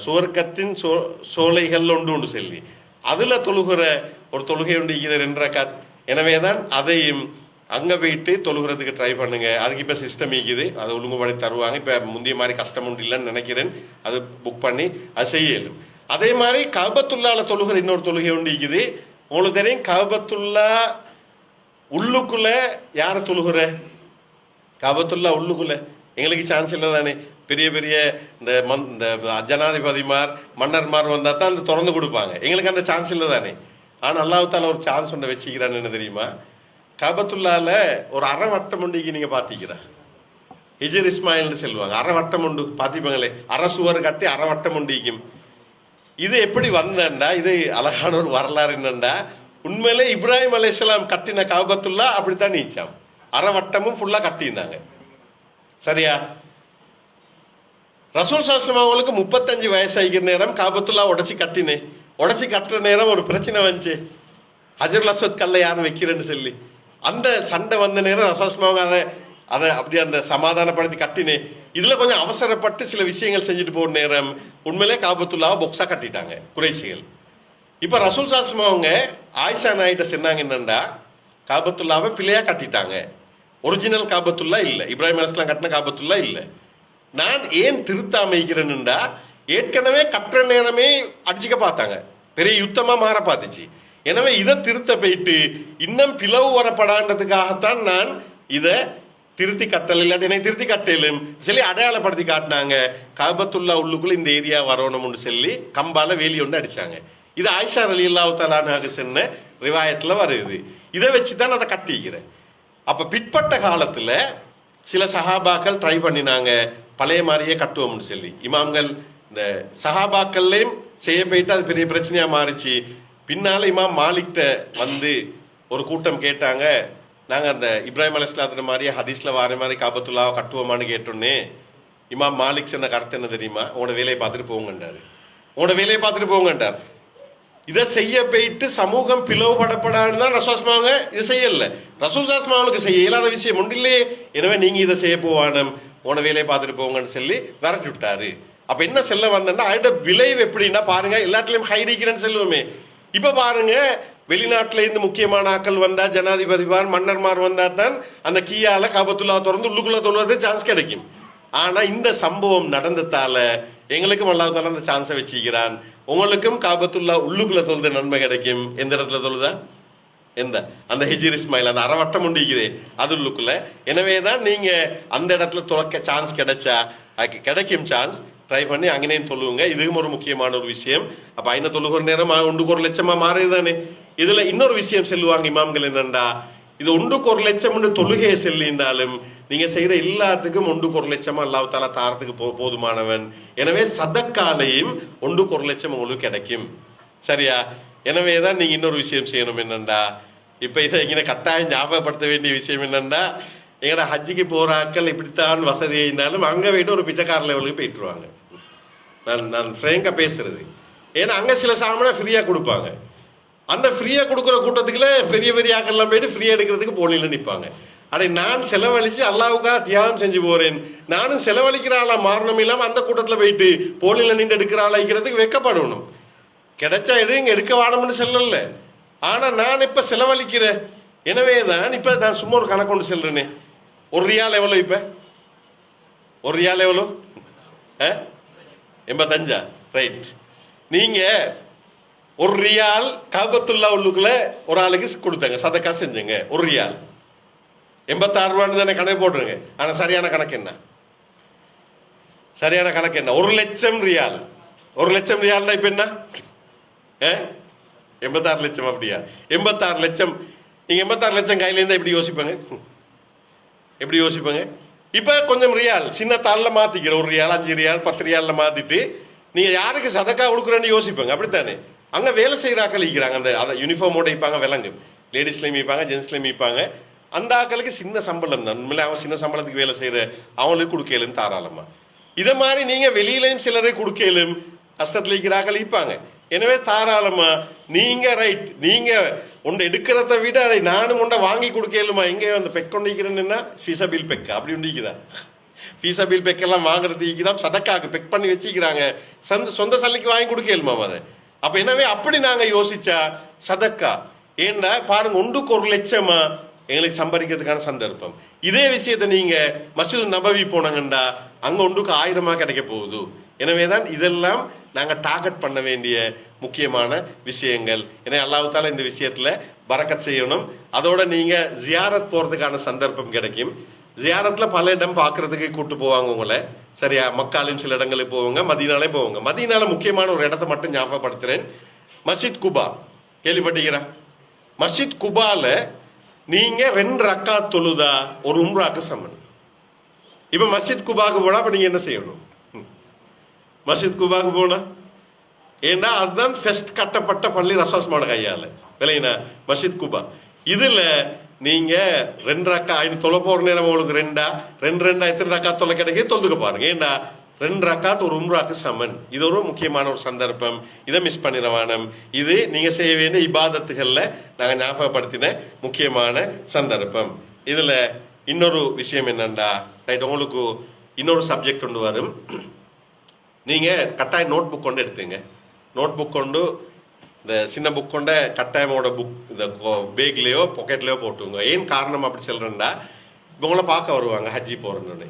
சுவர்க்கத்தின் சோலைகள் ஒன்று சொல்லி அதுல தொழுகிற ஒரு தொழுகை ஒன்று இருக்கிற 2 ரக்காத். எனவேதான் அதையும் அங்க போயிட்டு தொழுகிறதுக்கு ட்ரை பண்ணுங்க. அதுக்கு இப்ப சிஸ்டம் இருக்குது, அதை ஒழுங்குபடி தருவாங்க. இப்ப முந்தைய மாதிரி கஷ்டம் ஒன்று இல்லைன்னு நினைக்கிறேன். அது புக் பண்ணி அது செய்யலும். அதே மாதிரி கஅபத்துல்லாஹ்ல தொழுகிற இன்னொரு தொழுகை ஒன்று இருக்குது. உங்களுக்கு தெரியும், கஅபத்துல்லா உள்ளுக்குள்ள யார தொழுகிற? கஅபத்துல்லா உள்ளுக்குள்ள எங்களுக்கு சான்ஸ் இல்லை தானே. பெரிய பெரிய இந்த ஜனாதிபதிமார் மன்னர்மார் வந்தா தான் அந்த திறந்து கொடுப்பாங்க. எங்களுக்கு அந்த சான்ஸ் இல்லை தானே. ஆனா அல்லாஹ் தஆலா ஒரு சான்ஸ் ஒன்று வச்சுக்கிறான்னு என்ன தெரியுமா? கஅபத்துல்லாஹ்ல ஒரு அரை வட்டம் உண்டிக்கு நீங்க பாத்தீங்களா? ஹிஜ்ர் இஸ்மாயில்னு சொல்லுவாங்க. அரை வட்டம் உண்டு பாத்தீங்களே, அரை சுவர் கட்டி அரை வட்டம் உண்டிக்கும். இது எப்படி வந்தா, இது அழகான ஒரு வரலாறு என்னண்டா, உண்மையிலே இப்ராஹிம் அலைஹிஸ்ஸலாம் கட்டின கஅபத்துல்லா அப்படித்தான் நீச்சாம். அரை வட்டமும் ஃபுல்லா கட்டியிருந்தாங்க. சரியா? ரசூல் ஸல்லல்லாஹு அலைஹி வஸல்லம் அவங்களுக்கு 35 வயசாகிற நேரம் கஅபத்துல்லா உடைச்சி கட்டுற நேரம் ஒரு பிரச்சனை வந்துச்சு. ஹஜ்ருல் அஸ்வத் கல்ல யாரும் வைக்கிறேன்னு சொல்லி அந்த சண்டை வந்த நேரம் ரசூலுல்லாஹ் அதை அப்படியே அந்த சமாதானப்படுத்தி கட்டினேன். இதுல கொஞ்சம் அவசரப்பட்டு சில விஷயங்கள் செஞ்சுட்டு போன நேரம் உண்மையிலே கஅபத்துல்லாவை பொக்ஸா கட்டிட்டாங்க குறைஷிகள். இப்ப ரசூல் ஸல்லல்லாஹு அலைஹி வஸல்லம் அவங்க ஆயிஷா நாயிட்ட சொன்னாங்க என்னண்டா, கஅபத்துல்லாவை பிள்ளையா கட்டிட்டாங்க, ஒரிஜினல் கஅபத்துல்லா இல்ல, இப்ராஹிம் அலைஹிஸ்ஸலாம் கட்டின கஅபத்துல்லா இல்ல. நான் ஏன் திருத்தாம இருக்கிறேன்னுடா, ஏற்கனவே கட்டுற நேரமே அடிச்சுக்க பார்த்தாங்க, பெரிய யுத்தமா மாற பார்த்துச்சு. எனவே இதை திருத்த போயிட்டு இன்னும் பிளவு வரப்படான்றதுக்காகத்தான் நான் இதை திருத்தி கட்டல, இல்லாட்டி என்னை திருத்தி கட்டலும் சொல்லி அடையாளப்படுத்தி காட்டினாங்க. கஅபத்துல்லா உள்ளுக்குள்ள இந்த ஏரியா வரணும்னு சொல்லி கம்பால வேலி ஒன்று அடிச்சாங்க. இது ஆயிஷா ரலியல்லாஹு தஆலா அன்ஹா சொன்ன ரிவாயத்துல வருது. இதை வச்சுதான் அதை கட்டிக்கிறேன். அப்ப பிற்பட்ட காலத்துல சில சஹாபாக்கள் ட்ரை பண்ணினாங்க பழைய மாதிரியே கட்டுவோம்னு சொல்லி. இமாம்கள் இந்த சஹாபாக்கள்லயும் செய்ய போயிட்டு அது பெரிய பிரச்சனையா மாறிச்சு. பின்னால இமாம் மாலிக்ட வந்து ஒரு கூட்டம் கேட்டாங்க, நாங்க அந்த இப்ராஹிம் அலைஹிஸ்ஸலாத்து மாதிரியே ஹதீஸ்ல வார மாதிரி கஅபத்துல்லாவை கட்டுவோமான்னு கேட்டோன்னே இமாம் மாலிக் சொன்ன கருத்து என்ன தெரியுமா? உங்களோட வேலையை பார்த்துட்டு போங்கன்றார். இதை செய்ய போயிட்டு சமூகம் பிளவுபடப்படாதுன்னு தான் ரசூலுல்லாஹ் இது செய்யல. ரசூலுல்லாஹ் செய்ய இயலாத விஷயம் ஒன்று இல்லையே. எனவே நீங்க இதை செய்ய போவானம், உன வேலையை பார்த்துட்டு போங்கன்னு சொல்லி விரட்டி விட்டாரு. அப்ப என்ன செல்ல வந்தா அதோட விளைவு எப்படின்னா பாருங்க, எல்லாத்துலயும் ஹைரிக்கிறேன்னு சொல்லுவோமே. இப்ப பாருங்க, வெளிநாட்டுல இருந்து முக்கியமான ஆக்கள் வந்தா, ஜனாதிபதிமார் மன்னர்மார் வந்தா தான் அந்த கீயால கஅபத்துல்லா திறந்து உள்ளுக்குள்ள தொழுவது சான்ஸ் கிடைக்கும். ஆனா இந்த சம்பவம் நடந்ததால எங்களுக்கும் அல்லாஹ் தஆலா அந்த சான்ஸை வச்சிருக்கிறான். உங்களுக்கும் கஅபத்துல்லா உள்ளுக்குள்ள தொழுத நன்மை கிடைக்கும். எந்த இடத்துல தொழுதா? அந்த ஹிஜ்ர் இஸ்மாயில் அந்த அறவட்டம் உண்டிக்குதே அது உள்ளுக்குள்ள. எனவேதான் நீங்க அந்த இடத்துல துறக்க சான்ஸ் கிடைக்கும் சான்ஸ் ட்ரை பண்ணி அங்கேயும் தொழுவுங்க. இதுவும் ஒரு முக்கியமான ஒரு விஷயம். அப்ப ஐநா தொழுகிற நேரம் 1 லட்சமா மாறுதுதானே. இதுல இன்னொரு விஷயம் சொல்லுவாங்க இமாம்கள் என்னண்டா, இது 1 லட்சம் தொழுகையை செல்லியிருந்தாலும் நீங்க செய்யற எல்லாத்துக்கும் 1 லட்சமா அல்லாஹ் தஆலா தாரத்துக்கு போதுமானவன். எனவே சதக்காலையும் 1 லட்சம் உங்களுக்கு கிடைக்கும். சரியா? எனவேதான் நீங்க இன்னொரு விஷயம் செய்யணும் என்னண்டா, இப்ப இதை இங்க கட்டாயம் ஞாபகப்படுத்த வேண்டிய விஷயம் என்னண்டா, எங்கட ஹஜ்ஜிக்கு போற ஆட்கள் இப்படித்தான் வசதி இருந்தாலும் அங்க போயிட்டு ஒரு பிச்சைக்கார லெவலுக்கு போயிட்டுருவாங்க. நான் ஃப்ரேங்கா பேசுறது. ஏன்னா அங்க சில சாமான் ஃப்ரீயா கொடுப்பாங்க. அந்த ஃப்ரீயா கொடுக்குற கூட்டத்துக்குள்ள பெரிய பெரிய ஆக்கள்லாம் போயிட்டு ஃப்ரீயா எடுக்கிறதுக்கு போலில நிற்பாங்க. அதை நான் செலவழிச்சு அல்லாவுக்காக தியாகம் செஞ்சு போறேன், நானும் செலவழிக்கிற ஆளா மாறணும் இல்லாம அந்த கூட்டத்துல போயிட்டு போலில நின்று எடுக்கிற ஆளா இருக்கிறதுக்கு வெக்கப்படணும். கிடைச்சா எதுவும் எடுக்க வாடணும்னு சொல்லல. ஆனா நான் இப்ப செலவழிக்கிறேன். எனவேதான் இப்ப நான் சும்மா ஒரு கணக்கு கொண்டு செல்றேனே, ஒரு ரியால் எவ்வளவு? இப்ப ஒரு ரியால் எவ்வளவு? 85. ரைட். நீங்க ஒரு ரியால் கஅபத்துல்லா உள்ளுக்குள்ள ஒரு ஆளுக்கு கொடுத்தாங்க, சதக்கா செஞ்சுங்க. ஒரு ரியால் 86 ரூபான்னு தானே கணக்கு போட்டுருங்க. ஆனா சரியான கணக்கு என்ன? சரியான கணக்கு என்ன? 1,00,000 ரியால். 1,00,000 ரியால்னா இப்ப என்ன? 86 லட்சம். அப்படியா? 86 லட்சம். நீங்க 86 லட்சம் கையில இருந்தா எப்படி யோசிப்பாங்க? எப்படி யோசிப்பாங்க? இப்ப கொஞ்சம் ரியால் சின்ன தாள்ல மாத்திக்கிற, 1 ரியால் 5 ரியால் 10 ரியால்ல மாத்திட்டு நீங்க யாருக்கு சதக்கா கொடுக்குறேன்னு யோசிப்பாங்க. அப்படித்தானே? அங்க வேலை செய்யற ஆக்கள் இருக்கிறாங்க, அந்த யூனிஃபார்மோட இருப்பாங்க, விலங்கு லேடிஸ்லயும் இருப்பாங்க, ஜென்ஸ்லயும் இருப்பாங்க. அந்த ஆக்களுக்கு சின்ன சம்பளம் தான். உண்மையில அவன் சின்ன சம்பளத்துக்கு வேலை செய்யற அவங்களுக்கு கொடுக்கலும் தாராளமா. இத மாதிரி நீங்க வெளியிலையும் சிலரை கொடுக்கலும் கஷ்டத்துல இருக்கிற ஆக்கள் இருப்பாங்க. எனவே தாராளமா நீங்க ரைட், நீங்க ஒன்று எடுக்கிறத விட நானும் ஒன்றை வாங்கி கொடுக்கலுமா? இங்கே அந்த பெக் கொண்டிருக்கிறேன்னா ஃபீஸபில் பெக் அப்படி உண்டிக்குதா? ஃபீஸபில் பெக்கெல்லாம் வாங்குறதுக்கு தான் சதக்காக்கு பெக் பண்ணி வச்சுக்கிறாங்க. சொந்த சல்லிக்கு வாங்கி கொடுக்கலுமா அதை? அப்ப எனவே அப்படி நாங்க யோசிச்சா சதக்கா ஏன்னா பாருங்க, 1க்கு 1,00,000 எங்களுக்கு சம்பாதிக்கிறதுக்கான சந்தர்ப்பம். இதே விஷயத்த நீங்க மஸ்ஜித் நபவி போனாங்கண்டா அங்க 1க்கு 1000 கிடைக்க போகுது. எனவேதான் இதெல்லாம் நாங்க டார்கெட் பண்ண வேண்டிய முக்கியமான விஷயங்கள். எனவே அல்லாஹ் தஆலா இந்த விஷயத்துல பரக்கத் செய்யணும். அதோட நீங்க ஜியாரத் போறதுக்கான சந்தர்ப்பம் கிடைக்கும். ஜியாரத்ல பல இடம் பாக்குறதுக்கு கூட்டு போவாங்க உங்களை. சரியா? மக்காலையும் சில இடங்களுக்கு போவாங்க, மதீனாலையும் போவாங்க. மதீனால முக்கியமான ஒரு இடத்தை மட்டும் ஞாபகப்படுத்துறேன். மஸ்ஜித் குபா கேள்விப்பட்டீங்களா? மஸ்ஜித் குபால நீங்க 2 ரக்காத் தொழுதா ஒரு உம்ராக்கு சமன். இப்ப மஸ்ஜித் குபாக்கு போனா அப்ப நீங்க என்ன செய்யணும்? மஸ்ஜித் குபாக்கு போனா ஏன்னா அதுதான் ஃபெஸ்ட் கட்டப்பட்ட பள்ளி ரசோஸ்மான கையால விளையினா மஸ்ஜித் குபா. இதுல நீங்க 2 ரக்கா தொலை போற நேரம் உங்களுக்கு 2 எத்தனை ரக்கா தொலை கிடைக்க தொழுதுக்க பாருங்க. ஏன்னா 2 ரக்காத் ஒரு உம்ராக்கு சமன். இது ஒரு முக்கியமான ஒரு சந்தர்ப்பம். இதை மிஸ் பண்ணிடவானம். இது நீங்க செய்ய வேண்டிய இபாதத்துகள்ல நாங்க ஞாபகப்படுத்தின முக்கியமான சந்தர்ப்பம். இதுல இன்னொரு விஷயம் என்னண்டா, ரைட், உங்களுக்கு இன்னொரு சப்ஜெக்ட் கொண்டு வரும். நீங்க கட்டாயம் நோட் புக் கொண்டு எடுத்துங்க. நோட் புக் கொண்டு இந்த சின்ன புக் கொண்ட கட்டாயமோட புக் இந்த பேக்லயோ பாக்கெட்லயோ போட்டுங்க. ஏன் காரணம் அப்படி சொல்றேன்டா, இப்போ உங்களை பார்க்க வருவாங்க ஹஜ்ஜி போறேன்னு.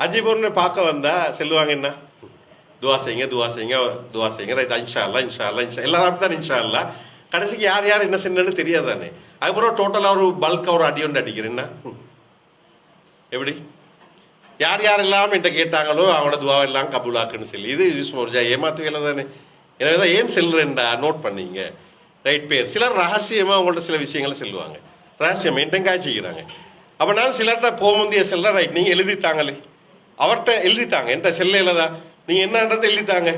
ஹஜ்ஜி போறேன்னு பார்க்க வந்தா செல்லுவாங்க என்ன, துவா செய்யுங்க துவா செய்யுங்க துவா செய்யுங்க. ரைட், இன்ஷா அல்லாஹ் இன்ஷா அல்லாஹ் இன்ஷா எல்லாரும் அப்படித்தான் இன்ஷா அல்லாஹ். கடைசிக்கு யார் யார் என்ன செஞ்சு தெரியாதானே. அதுக்கப்புறம் டோட்டலா ஒரு பல்க் ஒரு அடி ஒன்று அடிக்கிறேன்னா எப்படி? யார் யாரெல்லாம் என்கிட்ட கேட்டாங்களோ அவனோட துவா எல்லாம் கபூலாக்குன்னு சொல்லி இது ஒரு ஏமாத்து வேலை தானே. எனவேதான் ஏன் செல்றேன்டா நோட் பண்ணீங்க. ரைட் பேர் சிலர் ரகசியமா உங்கள்ட்ட சில விஷயங்களை செல்லுவாங்க, ரகசியமா என்கிட்ட காய்ச்சிக்கிறாங்க. அப்ப நான் சிலர்கிட்ட போக முந்தைய செல்ல ரைட் நீங்க எழுதித்தாங்களே, அவர்கிட்ட எழுதித்தாங்க, என்கிட்ட செல்லையிலதான் நீங்க என்னன்றதை எழுதித்தாங்க.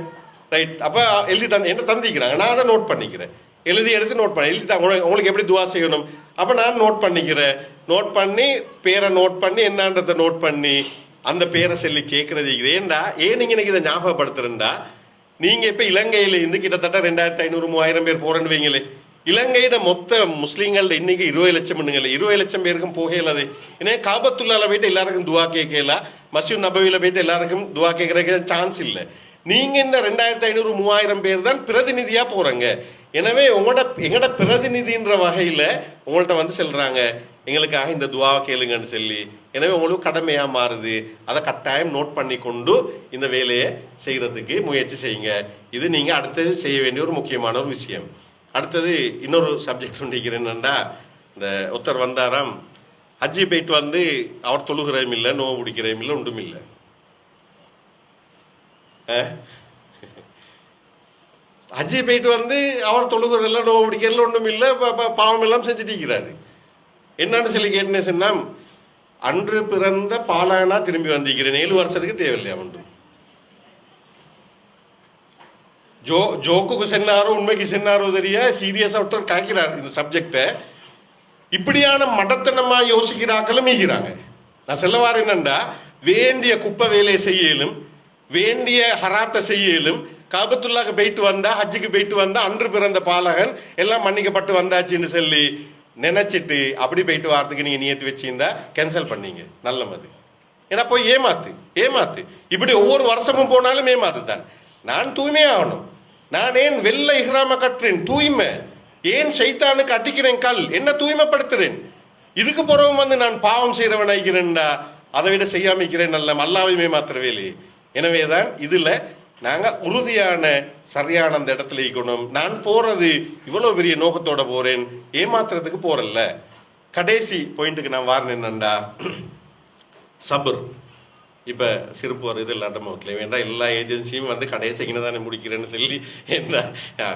ரைட், அப்ப எழுதி என்ன தந்திக்கிறாங்க, நான் அதை நோட் பண்ணிக்கிறேன். எழுதி எடுத்து நோட் பண்ணி எழுதித்தாங்க. உங்களுக்கு எப்படி துவா செய்யணும் அப்ப நான் நோட் பண்ணிக்கிறேன். நோட் பண்ணி பேரை நோட் பண்ணி என்னன்றதை நோட் பண்ணி அந்த பேரை சொல்லி கேட்கறது. ஏன்டா ஏன் நீங்க எனக்கு இதை ஞாபகப்படுத்துறேன்டா, நீங்க இப்ப இலங்கையில இருந்து கிட்டத்தட்ட 2500-3000 பேர் போறேன்னு வைங்களே. இலங்கையில மொத்த முஸ்லீம்கள் இன்னைக்கு 20 லட்சம் 20 லட்சம் பேருக்கும் போகலாது. ஏன்னா காபத்துள்ளால போயிட்டு எல்லாருக்கும் துவா கேட்கல, மஸ்ஜித் நபவியில போயிட்டு எல்லாருக்கும் துவா கேட்கறதுக்கு சான்ஸ் இல்ல. நீங்க இந்த 2500-3000 பேர் தான் பிரதிநிதியா போறங்க. எனவே எங்கட பிரதிநிதின்ற வகையில உங்கள்ட்ட வந்து சொல்றாங்க எங்களுக்காக இந்த துவாவை கேளுங்கன்னு சொல்லி. எனவே உங்களுக்கு கடமையா மாறுது. அதை கட்டாயம் நோட் பண்ணி கொண்டு இந்த வேலையை செய்யறதுக்கு முயற்சி செய்யுங்க. இது நீங்க அடுத்தது செய்ய வேண்டிய ஒரு முக்கியமான ஒரு விஷயம். அடுத்தது இன்னொரு சப்ஜெக்ட் சொல்லிக்கிறேன்னா, இந்த ஒருத்தர் வந்தாராம் ஹஜ்ஜி போயிட்டு வந்து அவர் தொழுகிறதும் இல்லை, நோவு பிடிக்கிறதும் இல்லை, ஒன்றும் இல்லை. ஹஜ்ஜி போயிட்டு வந்து அவர் தொழுகிறதுல நோவு பிடிக்கிறதுல ஒன்றும் இல்லை, பாவம் எல்லாம் செஞ்சுட்டு இருக்கிறாரு. என்னன்னு சொல்லி கேட்டேன்னு சொன்னா, அன்று பிறந்த பாலானா திரும்பி வந்திருக்கிறேன், 7 வருஷத்துக்கு தேவையில்லையா உண்டு. ஜோக்குக்கு சென்னாரோ உண்மைக்கு சென்னாரோ தெரிய சீரியஸா ஒருத்தர் காய்க்கிறார் இந்த சப்ஜெக்ட. இப்படியான மடத்தனமா யோசிக்கிறாக்களும் ஈகிறாங்க. நான் செல்லவாறு என்னண்டா, வேண்டிய குப்பை வேலையை செய்யலும் வேண்டிய ஹராத்தை செய்யலும் காபத்துல்லாக்கு போயிட்டு வந்தா ஹஜ்ஜுக்கு போயிட்டு வந்தா அன்று பிறந்த பாலகன் எல்லாம் மன்னிக்கப்பட்டு வந்தாச்சுன்னு சொல்லி நினைச்சிட்டு அப்படி போயிட்டு வாரத்துக்கு நீங்க நியத்து வச்சிருந்தா கேன்சல் பண்ணீங்க. நல்ல மாதிரி. ஏன்னா போய் ஏமாத்து இப்படி ஒவ்வொரு வருஷமும் போனாலும் ஏமாத்து தான். நான் தூய்மையாகணும். நான் ஏன் வெள்ள இஹ்ராம கட்டுறேன், தூய்மை. ஏன் சைத்தானுக்கு அடிக்கிறேன் கல், என்ன தூய்மைப்படுத்துறேன். இதுக்கு பிறகு வந்து நான் பாவம் செய்யறவன் ஆகிறேன்டா, அதை விட செய்யாமிக்கிறேன் நல்ல அல்லாவையுமே மாத்திரவே இல்லை. எனவேதான் இதுல நாங்க உறுதியான சரியான அந்த இடத்துல இருக்கணும். நான் போறது இவ்வளவு பெரிய நோக்கத்தோட போறேன், ஏமாத்துறதுக்கு போறல. கடைசி பாயிண்ட்டுக்கு நான் வாரேன் என்னண்டா, சபர். இப்போ சிறப்பு வருது இல்லாட்ட மொத்தத்தில் வேண்டாம் எல்லா ஏஜென்சியும் வந்து கடையை செய்யணும் தானே முடிக்கிறேன்னு சொல்லி என்ன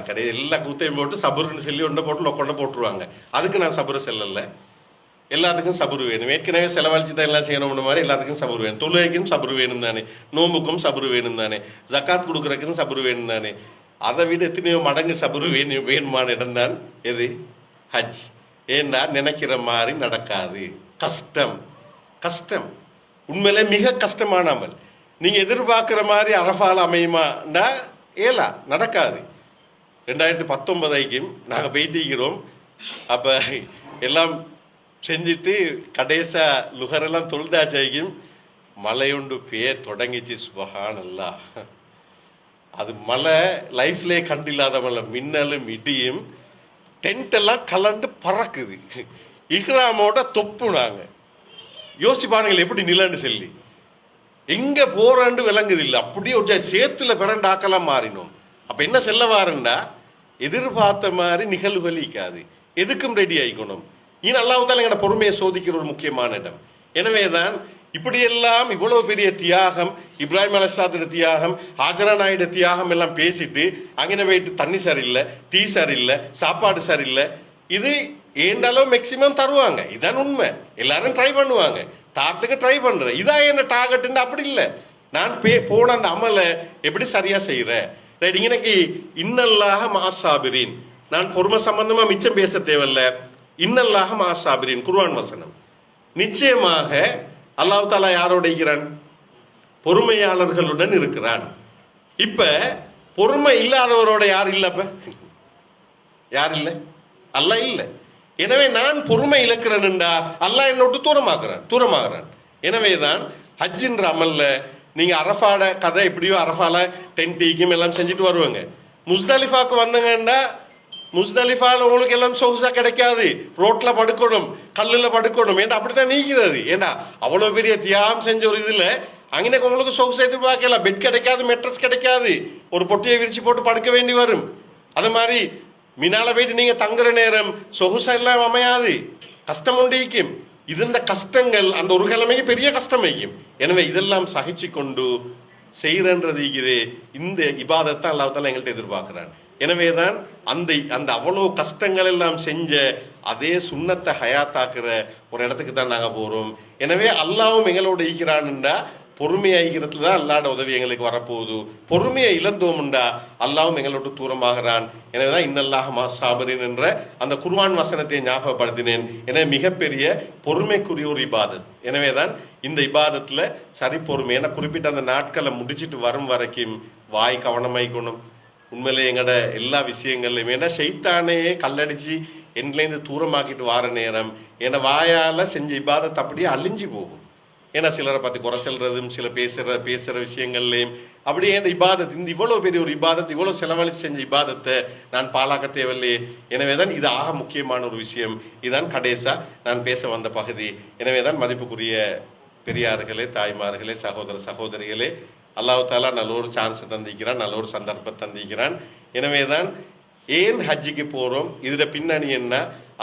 கடையை எல்லா கூத்தையும் போட்டு சபுருன்னு சொல்லி ஒன்றை போட்டு கொண்டை போட்டுருவாங்க. அதுக்கு நான் சபுரு செல்லலை. எல்லாத்துக்கும் சபுரு வேணும். ஏற்கனவே செலவழிச்சு தான் எல்லாம் செய்யணும்னு மாதிரி எல்லாத்துக்கும் சபுரு வேணும். தொழுகைக்கும் சபுரு வேணும் தானே, நோம்புக்கும் சபுரு வேணும் தானே, ஜக்காத் கொடுக்குறதுக்கும் சபுரு வேணும் தானே. அதை விட எத்தனையோ மடங்கு சபுரு வேணுமான இடம் தான் எது? ஹஜ். ஏன்னா நினைக்கிற மாதிரி நடக்காது. கஷ்டம் கஷ்டம், உண்மையிலே மிக கஷ்டமான அமல். நீங்க எதிர்பார்க்கிற மாதிரி அரபால் அமையுமாண்டா ஏலா நடக்காது. 2019 நாங்கள் போயிட்டிருக்கிறோம். அப்ப எல்லாம் செஞ்சுட்டு கடைசா லுகரெல்லாம் தொழுதாச்சைக்கும் மழையுண்டு பேய தொடங்கிச்சு. சுபஹானல்லாஹ். அது மழை லைஃப்லே கண்டில்லாத மழை, மின்னலும் இடியும், டென்ட் எல்லாம் கலண்டு பறக்குது. இஹ்ராமோட தொப்பு நாங்க யோசிச்சு பாருங்கள் எப்படி நிலன்னு சொல்லி எங்க போறாண்டு விளங்குது இல்லை. அப்படியே ஒரு சேத்துல பிறண்டாக்கெல்லாம் மாறினோம். அப்ப என்ன செல்ல வாருண்டா, எதிர்பார்த்த மாதிரி நிகழ்வுகள் இருக்காது. எதுக்கும் ரெடி ஆயிக்கணும். இன்னும் அல்லாஹ்வுத்தாலா எங்கட பொறுமையை சோதிக்கிற ஒரு முக்கியமான இடம். எனவேதான் இப்படியெல்லாம் இவ்வளவு பெரிய தியாகம், இப்ராஹிம் அலைஹிஸ்ஸலாத்துடைய தியாகம், ஹாஜரா நாயுடைய தியாகம் எல்லாம் பேசிட்டு அங்கே போயிட்டு தண்ணி சரியில்லை, டீ சரியில்லை, சாப்பாடு சரியில்லை, இது ஏண்டாலும் மேக்சிமம் தருவாங்க. இதான் உண்மை. எல்லாரும் ட்ரை பண்ணுவாங்க, தாரத்துக்கு ட்ரை பண்ற. இதான் என்ன டார்கெட் அப்படி இல்லை. நான் போன அந்த அமலை எப்படி சரியா செய்யறேன். இன்னைக்கு இன்னல்லாக மாசாபிரின், நான் பொறுமை சம்பந்தமா மிச்சம் பேச தேவையில்ல. இன்னல்லாக மாசாபிரின் குர்ஆன் வசனம். நிச்சயமாக அல்லாஹ் தஆலா யாரோட இருக்கிறான்? பொறுமையாளர்களுடன் இருக்கிறான். இப்ப பொறுமை இல்லாதவரோட யார் இல்ல? யார் இல்ல? அல்லாஹ் இல்ல. எனவே நான் பொறுமை இழக்கிறேன்டா அல்லாஹ் என்னோட தூரமாகிறான். எனவேதான் ஹஜ்ஜின்ற அமல்ல நீங்க அரஃபாட கதை எப்படியோ அரஃபால டென்டிக்கும் எல்லாம் செஞ்சுட்டு வருவாங்க. முஸ்தலிஃபாக்கு வந்தங்கன்னா முஸ்தலிஃபால உங்களுக்கு எல்லாம் சொகுசா கிடைக்காது. ரோட்ல படுக்கணும், கல்லுல படுக்கணும். ஏன்னா அப்படித்தான் நீக்கிறது. ஏன்னா அவ்வளவு பெரிய தியாகம் செஞ்ச ஒரு இதுல அங்கே உங்களுக்கு சொகுசா எதிர்பார்க்கலாம். பெட் கிடைக்காது, மெட்ரஸ் கிடைக்காது, ஒரு பொட்டியை விரிச்சு போட்டு படுக்க வேண்டி வரும். அது மாதிரி மினால போயிட்டு நீங்க தங்குற நேரம் சொகுசா எல்லாம் அமையாது, கஷ்டம் உண்டிக்கும். இது இந்த கஷ்டங்கள் அந்த ஒரு கிழமைக்கு பெரிய கஷ்டம் வைக்கும். எனவே இதெல்லாம் சகிச்சு கொண்டு செய்யறது இந்த இபாதத்தை அல்லாஹ் தஆலா எங்கள்கிட்ட எதிர்பார்க்கிறான். எனவேதான் அந்த அந்த அவ்வளவு கஷ்டங்கள் எல்லாம் செஞ்ச அதே சுண்ணத்தை ஹயாத்தாக்குற ஒரு இடத்துக்கு தான் நாங்க போறோம். எனவே அல்லாவும் எங்களோட ஈக்கிறான்டா பொறுமையா ஈக்கிறதுல தான் அல்லாட உதவி எங்களுக்கு வரப்போகுது. பொறுமையை இழந்தோம்டா அல்லாவும் எங்களோட தூரமாகிறான். எனவேதான் இன்னல்லாஹ் மாசாபிரின் என்ற அந்த குர்ஆன் வசனத்தை ஞாபகப்படுத்தினேன். எனவே மிகப்பெரிய பொறுமைக்குரிய ஒரு இபாதத். எனவேதான் இந்த இபாதத்துல சரி பொறுமை. ஏன்னா குறிப்பிட்ட அந்த நாட்களை முடிச்சிட்டு வரும் வரைக்கும் வாய் கவனமாய்க்கணும். உண்மையிலே எங்கட எல்லா விஷயங்கள்லையும் ஏன்னா ஷைத்தானே கல்லடிச்சு என்லேருந்து தூரமாக்கிட்டு வார நேரம் ஏன்னா வாயால செஞ்ச இபாதத் அப்படியே அழிஞ்சு போகும். ஏன்னா சிலரை பத்தி குறை சொல்றதும் சில பேசுற விஷயங்கள்லையும் அப்படியே இந்த இபாதத் இந்த இவ்வளவு பெரிய ஒரு இபாதத் இவ்வளவு செலவழிச்சு செஞ்ச இபாதத்தை நான் பாலாக்க தேவையில்லையே. எனவேதான் இது ஆக முக்கியமான ஒரு விஷயம். இதுதான் கடைசா நான் பேச வந்த பகுதி. எனவேதான் மதிப்புக்குரிய பெரியார்களே, தாய்மார்களே, சகோதர சகோதரிகளே, அல்லாஹ் தஆலா நல்ல ஒரு சான்ஸ் தந்திக்கிறான், நல்ல ஒரு சந்தர்ப்பத்தை தந்திக்கிறான். எனவேதான் ஏன் ஹஜ்ஜிக்கு போறோம், இதுல பின்னணி என்ன,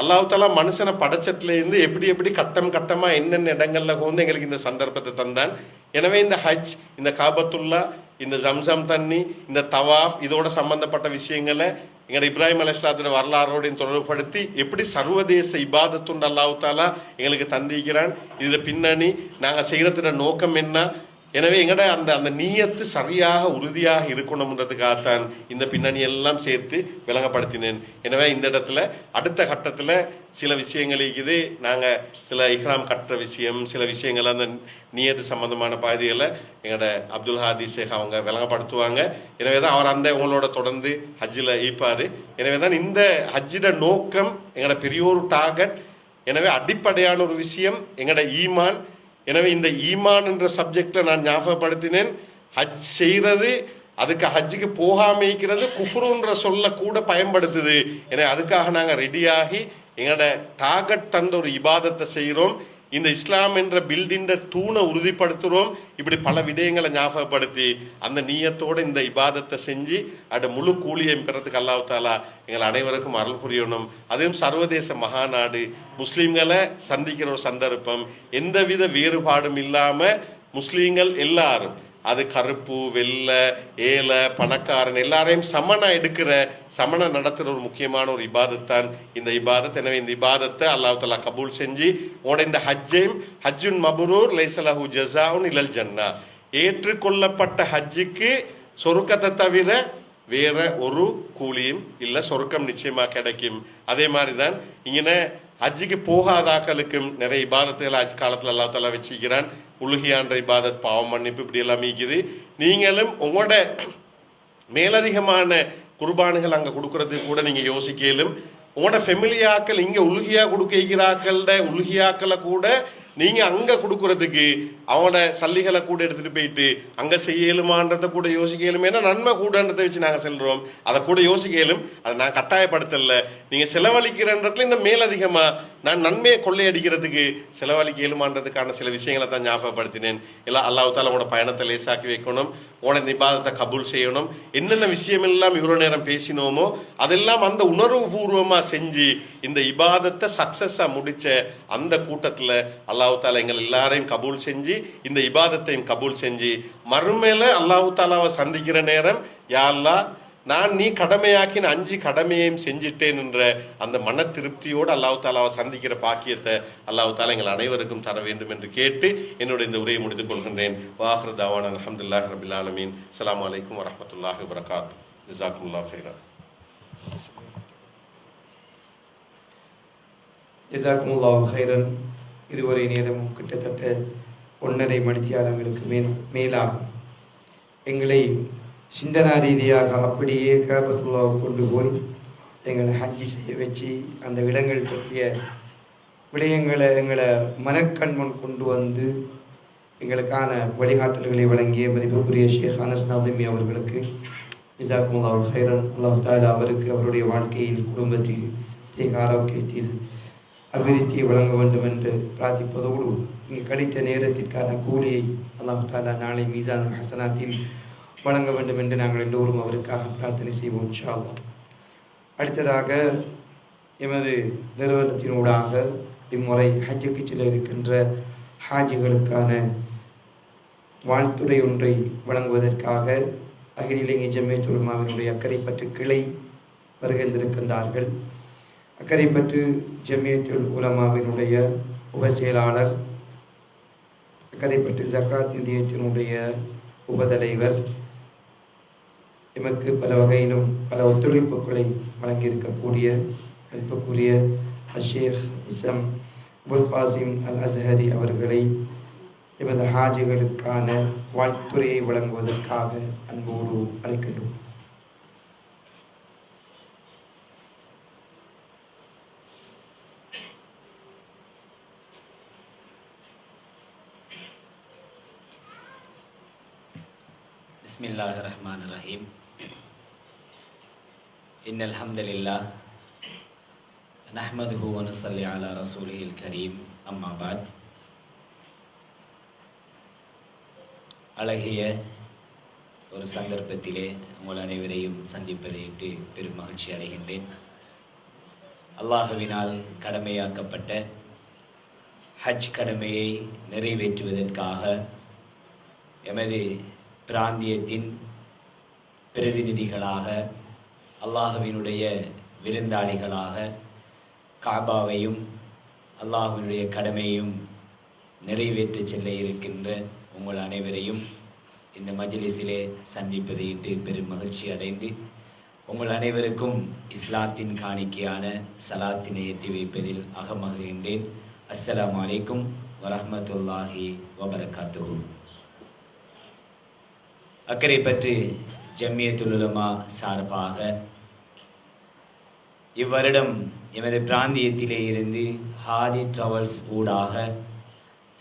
அல்லாஹ் தஆலா மனுஷனை படைச்சத்துல இருந்து எப்படி எப்படி கட்டம் கட்டமா என்னென்ன இடங்கள்ல வந்து எங்களுக்கு இந்த சந்தர்ப்பத்தை தந்தான். எனவே இந்த ஹஜ், இந்த காபத்துல்லா, இந்த ஜம்சம் தண்ணி, இந்த தவாஃப் இதோட சம்பந்தப்பட்ட விஷயங்களை எங்க இப்ராஹிம் அலைஹிஸ்ஸலாத்துடைய வரலாறோட தொடர்புபடுத்தி எப்படி சர்வதேச இபாதத்துண்டு அல்லாஹ் தஆலா எங்களுக்கு தந்திக்கிறான். இதுல பின்னணி நாங்க செய்யறதுல நோக்கம் என்ன. எனவே எங்கட அந்த அந்த நீயத்து சரியாக உறுதியாக இருக்கணும்ன்றதுக்காகத்தான் இந்த பின்னணி எல்லாம் சேர்த்து விளங்கப்படுத்தினேன். எனவே இந்த இடத்துல அடுத்த கட்டத்துல சில விஷயங்கள் இருக்குது. நாங்க சில இஹ்ராம் கட்டுற விஷயம், சில விஷயங்கள் அந்த நியத்து சம்பந்தமான பகுதிகளை எங்கட அப்துல் ஹாதி ஷேக் அவங்க விளங்கப்படுத்துவாங்க. எனவேதான் அவர் அந்த உங்களோட தொடர்ந்து ஹஜ்ஜில் ஈப்பாரு. எனவேதான் இந்த ஹஜ்ஜிட நோக்கம் எங்கட பெரிய ஒரு டார்கெட். எனவே அடிப்படையான ஒரு விஷயம் எங்கட ஈமான். எனவே இந்த ஈமான் என்ற சப்ஜெக்டை நான் ஞாபகப்படுத்தினேன். ஹஜ் செய்யறது, அதுக்கு ஹஜ்ஜுக்கு போகாம இருக்கிறது குஃப்ருன்ற சொல்ல கூட பயன்படுத்துது. எனவே அதுக்காக நாங்கள் ரெடியாகி எங்களோட டார்கெட் தந்த ஒரு இபாதத்தை செய்கிறோம். இந்த இஸ்லாம் என்ற பில்டிங் தூணை உறுதிப்படுத்துறோம். இப்படி பல விடயங்களை ஞாபகப்படுத்தி அந்த நீயத்தோட இந்த இபாதத்தை செஞ்சு அட முழு கூலியையும் பெறத்துக்கு அல்லாஹ் தஆலா எங்கள் அனைவருக்கும் அருள் புரியணும். அதுவும் சர்வதேச மகாநாடு, முஸ்லிம்களை சந்திக்கிற ஒரு சந்தர்ப்பம், எந்தவித வேறுபாடும் இல்லாம முஸ்லீம்கள் எல்லாரும், அது கருப்பு வெள்ளை ஏழை பணக்காரன் எல்லாரையும் சமனா எடுக்கிற சமண நடத்துகிற ஒரு முக்கியமான ஒரு இபாதத் தான் இந்த இபாதத். எனவே இந்த இபாதத்தை அல்லாஹ் தஆலா கபூல் செஞ்சு உங்களோட இந்த ஹஜ்ஜுன் மப்ரூர் லைஸலஹு ஜஸாஉன் இல்லல் ஜன்னா, ஏற்றுக்கொள்ளப்பட்ட ஹஜ்ஜுக்கு சொர்க்கத்தை தவிர வேற ஒரு கூலியும் இல்லை, சொர்க்கம் நிச்சயமா கிடைக்கும். அதே மாதிரிதான் இங்கே ஹஜ்ஜுக்கு போகாதாக்களுக்கும் நிறைய இபாதத்துகள் ஹஜ் காலத்தில் அல்லாஹ் தஆலா வச்சுக்கிறான். உலுகியான்ற இபாதத், பாவம் மன்னிப்பு, இப்படி எல்லாம் இருக்குது. நீங்களும் உங்களோட மேலதிகமான குர்பானுகள் அங்கே கொடுக்கறதுக்கு கூட நீங்க யோசிக்கலும். உங்களோட ஃபெமிலியாக்கள் இங்க உலுகியா கொடுக்கிறாக்கள உலுகியாக்களை கூட நீங்க அங்க கொடுக்கறதுக்கு அவனோட சல்லிகளை கூட எடுத்துட்டு போயிட்டு அங்க செய்யலுமான்றத கூட யோசிக்கலும். ஏன்னா நன்மை கூடன்றதை வச்சு நாங்க செல்றோம், அதை கூட யோசிக்கலும். அதை நான் கட்டாயப்படுத்தல. நீங்க செலவழிக்கிறன்றதுல இந்த மேலதிகமா நான் நன்மையை கொள்ளையடிக்கிறதுக்கு செலவழிக்கலுமான்றதுக்கான சில விஷயங்களை தான் ஞாபகப்படுத்தினேன். எல்லாம் அல்லாஹ் தஆலா உங்களோட பயணத்தை லேசாக்கி வைக்கணும், உங்களோட இபாதத்தை கபூல் செய்யணும். என்னென்ன விஷயம் எல்லாம் இவ்வளவு நேரம் பேசினோமோ அதெல்லாம் அந்த உணர்வு பூர்வமா செஞ்சு இந்த இபாதத்தை சக்சஸா முடிச்ச அந்த கூட்டத்துல அல்லாஹ் தாலா எங்கள் எல்லாரையும் கபூல் செஞ்சு இந்த இபாதத்தையும் கபூல் செஞ்சு மறுமையில அல்லாஹ் தாலாவை சந்திக்கிற நேரம், யா அல்லாஹ் நான் நீ கடமையாக்கின 5 கடமையையும் செஞ்சிட்டேன் என்ற அந்த மன திருப்தியோடு அல்லாஹ் தாலாவை சந்திக்கிற பாக்கியத்தை அல்லாஹ் தாலா எங்கள் அனைவருக்கும் தர வேண்டும் என்று கேட்டு என்னோட இந்த உரையை முடித்துக் கொள்கின்றேன். வாஹிர் தவானா அல்ஹம்துலில்லாஹி ரப்பில் ஆலமீன். அஸ்ஸலாமு அலைக்கும் வரஹ்மத்துல்லாஹி வபரகாத்துஹு. ஜஸாக்குமுல்லாஹு கைரன். ஜஸாக்குமுல்லாஹு கைரன். இதுவரை நேரம் கிட்டத்தட்ட 1.5 மணித்தியாலங்களுக்கு மேலாகும். எங்களை சிந்தனா ரீதியாக அப்படியே காபத்துல்லாஹ் கொண்டு போய் எங்களை ஹஜ்ஜி செய்ய வச்சு அந்த இடங்கள் பற்றிய விடயங்களை எங்களை மனக்கண்மன் கொண்டு வந்து எங்களுக்கான வழிகாட்டல்களை வழங்கிய மதிப்புக்குரிய ஷேக் அனஸ் நாதிமி அவர்களுக்கு ஜஸாக்குமுல்லாஹு கைரன். அல்லாஹ் தஆலா அவருக்கு அவருடைய வாழ்க்கையில் குடும்பத்தில் தேக ஆரோக்கியத்தில் அபிவிருத்தியை வழங்க வேண்டும் என்று பிரார்த்திப்பதோடு இங்கு கழித்த நேரத்திற்கான கூலியை அல்லாஹ் தஆலா நாளை மீசான் ஹசனாத்தில் வழங்க வேண்டும் என்று நாங்கள் எல்லோரும் அவருக்காக பிரார்த்தனை செய்வோம் இன்ஷா அல்லாஹ். அடுத்ததாக எமது நிறுவனத்தினூடாக இம்முறை ஹஜ்ஜுக்கு செல்ல இருக்கின்ற ஹாஜிகளுக்கான வாழ்த்துறை ஒன்றை வழங்குவதற்காக அகில இலங்கை ஜம்மியத்துல் உலமாவினுடைய அக்கரைப்பற்று கிளை வருகின்றிருக்கின்றார்கள். அக்கரைப்பற்று ஜம்மியத்துல் உலமாவினுடைய உப செயலாளர், அக்கரைப்பற்று ஜக்காத் நிதியத்தினுடைய உபதலைவர் எமக்கு பல வகையிலும் பல ஒத்துழைப்புகளை வழங்கியிருக்கக்கூடிய மதிப்புக்குரிய ஷேக் இஸ்ஸம் அபுல் காசிம் அல் அஸ்ஹரி அவர்களை எமது ஹாஜிகளுக்கான வாழ்த்துறையை வழங்குவதற்காக அன்போடு அழைக்கின்றோம். பிஸ்மில்லாஹிர்ரஹ்மானிர்ரஹீம். இன்னல் ஹம்தலில்லாஹ் நஹ்மதுஹு வ நுஸல்லி அலா ரசூலிஹில் கரீம். அம்மா பாத். அழகிய ஒரு சந்தர்ப்பத்திலே உங்கள் அனைவரையும் சந்திப்பதையிட்டு பெரும் மகிழ்ச்சி அடைகின்றேன். அல்லாஹுவினால் கடமையாக்கப்பட்ட ஹஜ் கடமையை நிறைவேற்றுவதற்காக எமது பிராந்தியத்தின் பிரதிநிதிகளாக, அல்லாஹுவினுடைய விருந்தாளிகளாக காபாவையும் அல்லாஹுவினுடைய கடமையும் நிறைவேற்ற செல்ல இருக்கின்ற உங்கள் அனைவரையும் இந்த மஜ்லிஸிலே சந்திப்பதையிட்டு பெரும் மகிழ்ச்சி அடைந்து உங்கள் அனைவருக்கும் இஸ்லாத்தின் காணிக்கையான சலாத்தினை ஏற்றி வைப்பதில் அகமகிழ்கின்றேன். அஸ்ஸலாமு அலைக்கும் வரஹ்மத்துல்லாஹி வபரகாத்துஹு. அக்கரைப்பற்று ஜம்மியத்துல் உலமா சார்பாக இவ்வருடம் எமது பிராந்தியத்திலே இருந்து ஹாதி டிராவல்ஸ் ஊடாக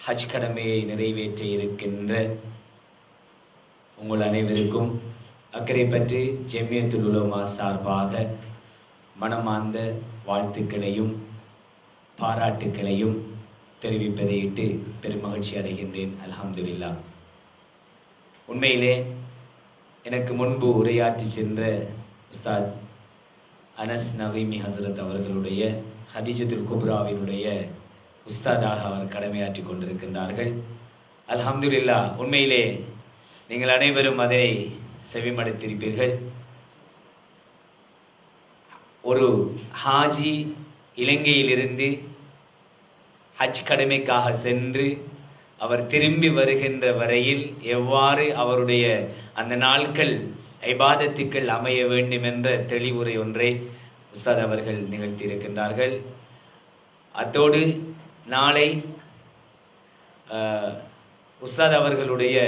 ஹஜ் கடமையை நிறைவேற்ற இருக்கின்ற உங்கள் அனைவருக்கும் அக்கரைப்பற்று ஜம்மியத்துல் உலமா சார்பாக மனமார்ந்த வாழ்த்துக்களையும் பாராட்டுக்களையும் தெரிவிப்பதையிட்டு பெருமகிழ்ச்சி அடைகின்றேன். அல்ஹம்துலில்லாஹ். உண்மையிலே எனக்கு முன்பு உரையாற்றி சென்ற உஸ்தாத் அனஸ் நவீமி ஹசரத் அவர்களுடைய ஹதீஜத்துல் குப்ராவினுடைய உஸ்தாதாக அவர் கடமையாற்றி கொண்டிருக்கின்றார்கள். அல்ஹம்துலில்லாஹ், உண்மையிலே நீங்கள் அனைவரும் அதை செவிமடுத்திருப்பீர்கள். ஒரு ஹாஜி இலங்கையிலிருந்து ஹஜ் கடமைக்காக சென்று அவர் திரும்பி வருகின்ற வரையில் எவ்வாறு அவருடைய அந்த நாட்கள் இபாதத்துக்கள் அமைய வேண்டும் என்ற தெளிவுரை ஒன்றை உஸ்தாத் அவர்கள் நிகழ்த்தியிருக்கின்றார்கள். அத்தோடு நாளை உஸ்தாத் அவர்களுடைய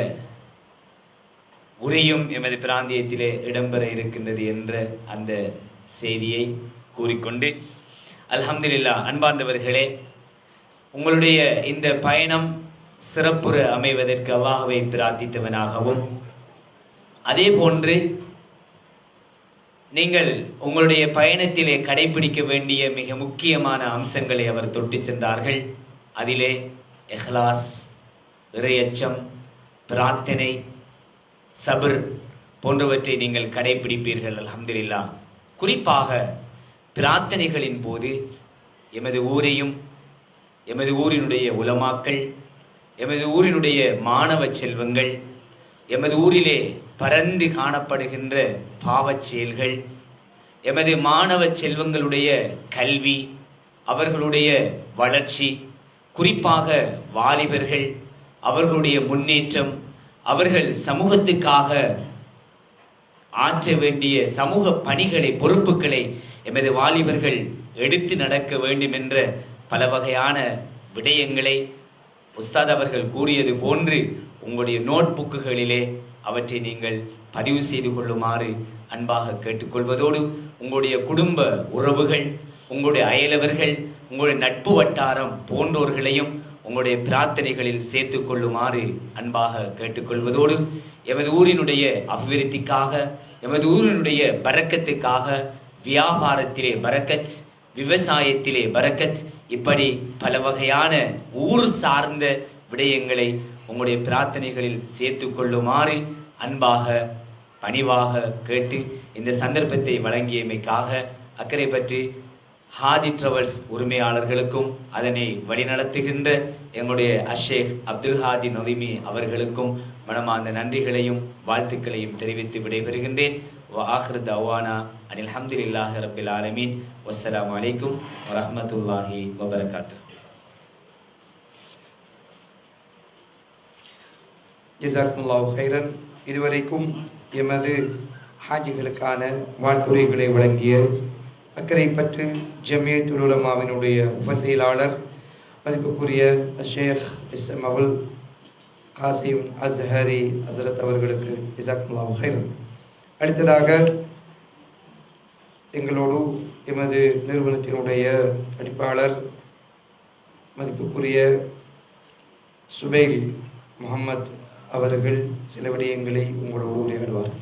உரையும் எமது பிராந்தியத்திலே இடம்பெற இருக்கின்றது என்ற அந்த செய்தியை கூறிக்கொண்டு, அல்ஹம்துலில்லாஹ், அன்பார்ந்தவர்களே, உங்களுடைய இந்த பயணம் சிறப்புற அமைவதற்கு அல்லாஹ்வை பிரார்த்தித்தவனாகவும், அதே போன்று நீங்கள் உங்களுடைய பயணத்திலே கடைபிடிக்க வேண்டிய மிக முக்கியமான அம்சங்களை அவர் தொட்டு சென்றார்கள். அதிலே இஹ்லாஸ், இறையச்சம், பிரார்த்தனை, சபர் போன்றவற்றை நீங்கள் கடைபிடிப்பீர்கள். அல்ஹம்துலில்லாஹ், குறிப்பாக பிரார்த்தனைகளின் போது எமது ஊரையும் எமது ஊரினுடைய உலமாக்கள், எமது ஊரினுடைய மாணவ செல்வங்கள், எமது ஊரிலே பரந்து காணப்படுகின்ற பாவச் செயல்கள், எமது மாணவ செல்வங்களுடைய கல்வி, அவர்களுடைய வளர்ச்சி, குறிப்பாக வாலிபர்கள், அவர்களுடைய முன்னேற்றம், அவர்கள் சமூகத்துக்காக ஆற்ற வேண்டிய சமூக பணிகளை, பொறுப்புகளை எமது வாலிபர்கள் எடுத்து நடக்க வேண்டும் என்ற பல வகையான விடயங்களை உஸ்தாத் அவர்கள் கூறியது போன்று உங்களுடைய நோட் புக்குகளிலே அவற்றை நீங்கள் பதிவு செய்து கொள்ளுமாறு அன்பாக கேட்டுக்கொள்வதோடு, உங்களுடைய குடும்ப உறவுகள், உங்களுடைய அயலவர்கள், உங்களுடைய நட்பு வட்டாரம் போன்றோர்களையும் உங்களுடைய பிரார்த்தனைகளில் சேர்த்து கொள்ளுமாறு அன்பாக கேட்டுக்கொள்வதோடு, எமது ஊரினுடைய அபிவிருத்திக்காக, எமது ஊரினுடைய பரக்கத்துக்காக, வியாபாரத்திலே பரக்கத், விவசாயத்திலே பரக்கத், இப்படி பல வகையான ஊர் சார்ந்த விடயங்களை உங்களுடைய பிரார்த்தனைகளில் சேர்த்து கொள்ளுமாறு அன்பாக பணிவாக கேட்டு, இந்த சந்தர்ப்பத்தை வழங்கியமைக்காக அக்கறை பற்றி ஹாதி டிராவல்ஸ் உரிமையாளர்களுக்கும் அதனை வழிநடத்துகின்ற எங்களுடைய அஷேக் அப்துல் ஹாதி நொதிமி அவர்களுக்கும் மனமார்ந்த நன்றிகளையும் வாழ்த்துக்களையும் தெரிவித்து விடைபெறுகின்றேன். وآخر دعوانا أن الحمد لله رب العالمين والسلام عليكم ورحمة الله وبركاته. ஜஸாக்குமுல்லாஹு ஹைரன். இதுவரைக்கும் எமது ஹாஜிகளுக்கான வாழ்த்துரைகளை வழங்கிய அக்கறை பற்று ஜமியத்துல் உலமாவினுடைய உபசெயலாளர் மதிப்புக்குரிய ஷேக் இஸ்லாம் அபுல் காசிம் அஸ்ஹரி ஹஸரத் அவர்களுக்கு ஜஸாக்குமுல்லாஹு ஹைரன். அடுத்ததாக எங்களோடு எமது நிறுவனத்தினுடைய படிப்பாளர் மதிப்புக்குரிய சுபைல் முகமது அவர்கள் சில விடயங்களை உங்களோடு உரையாடுவார்.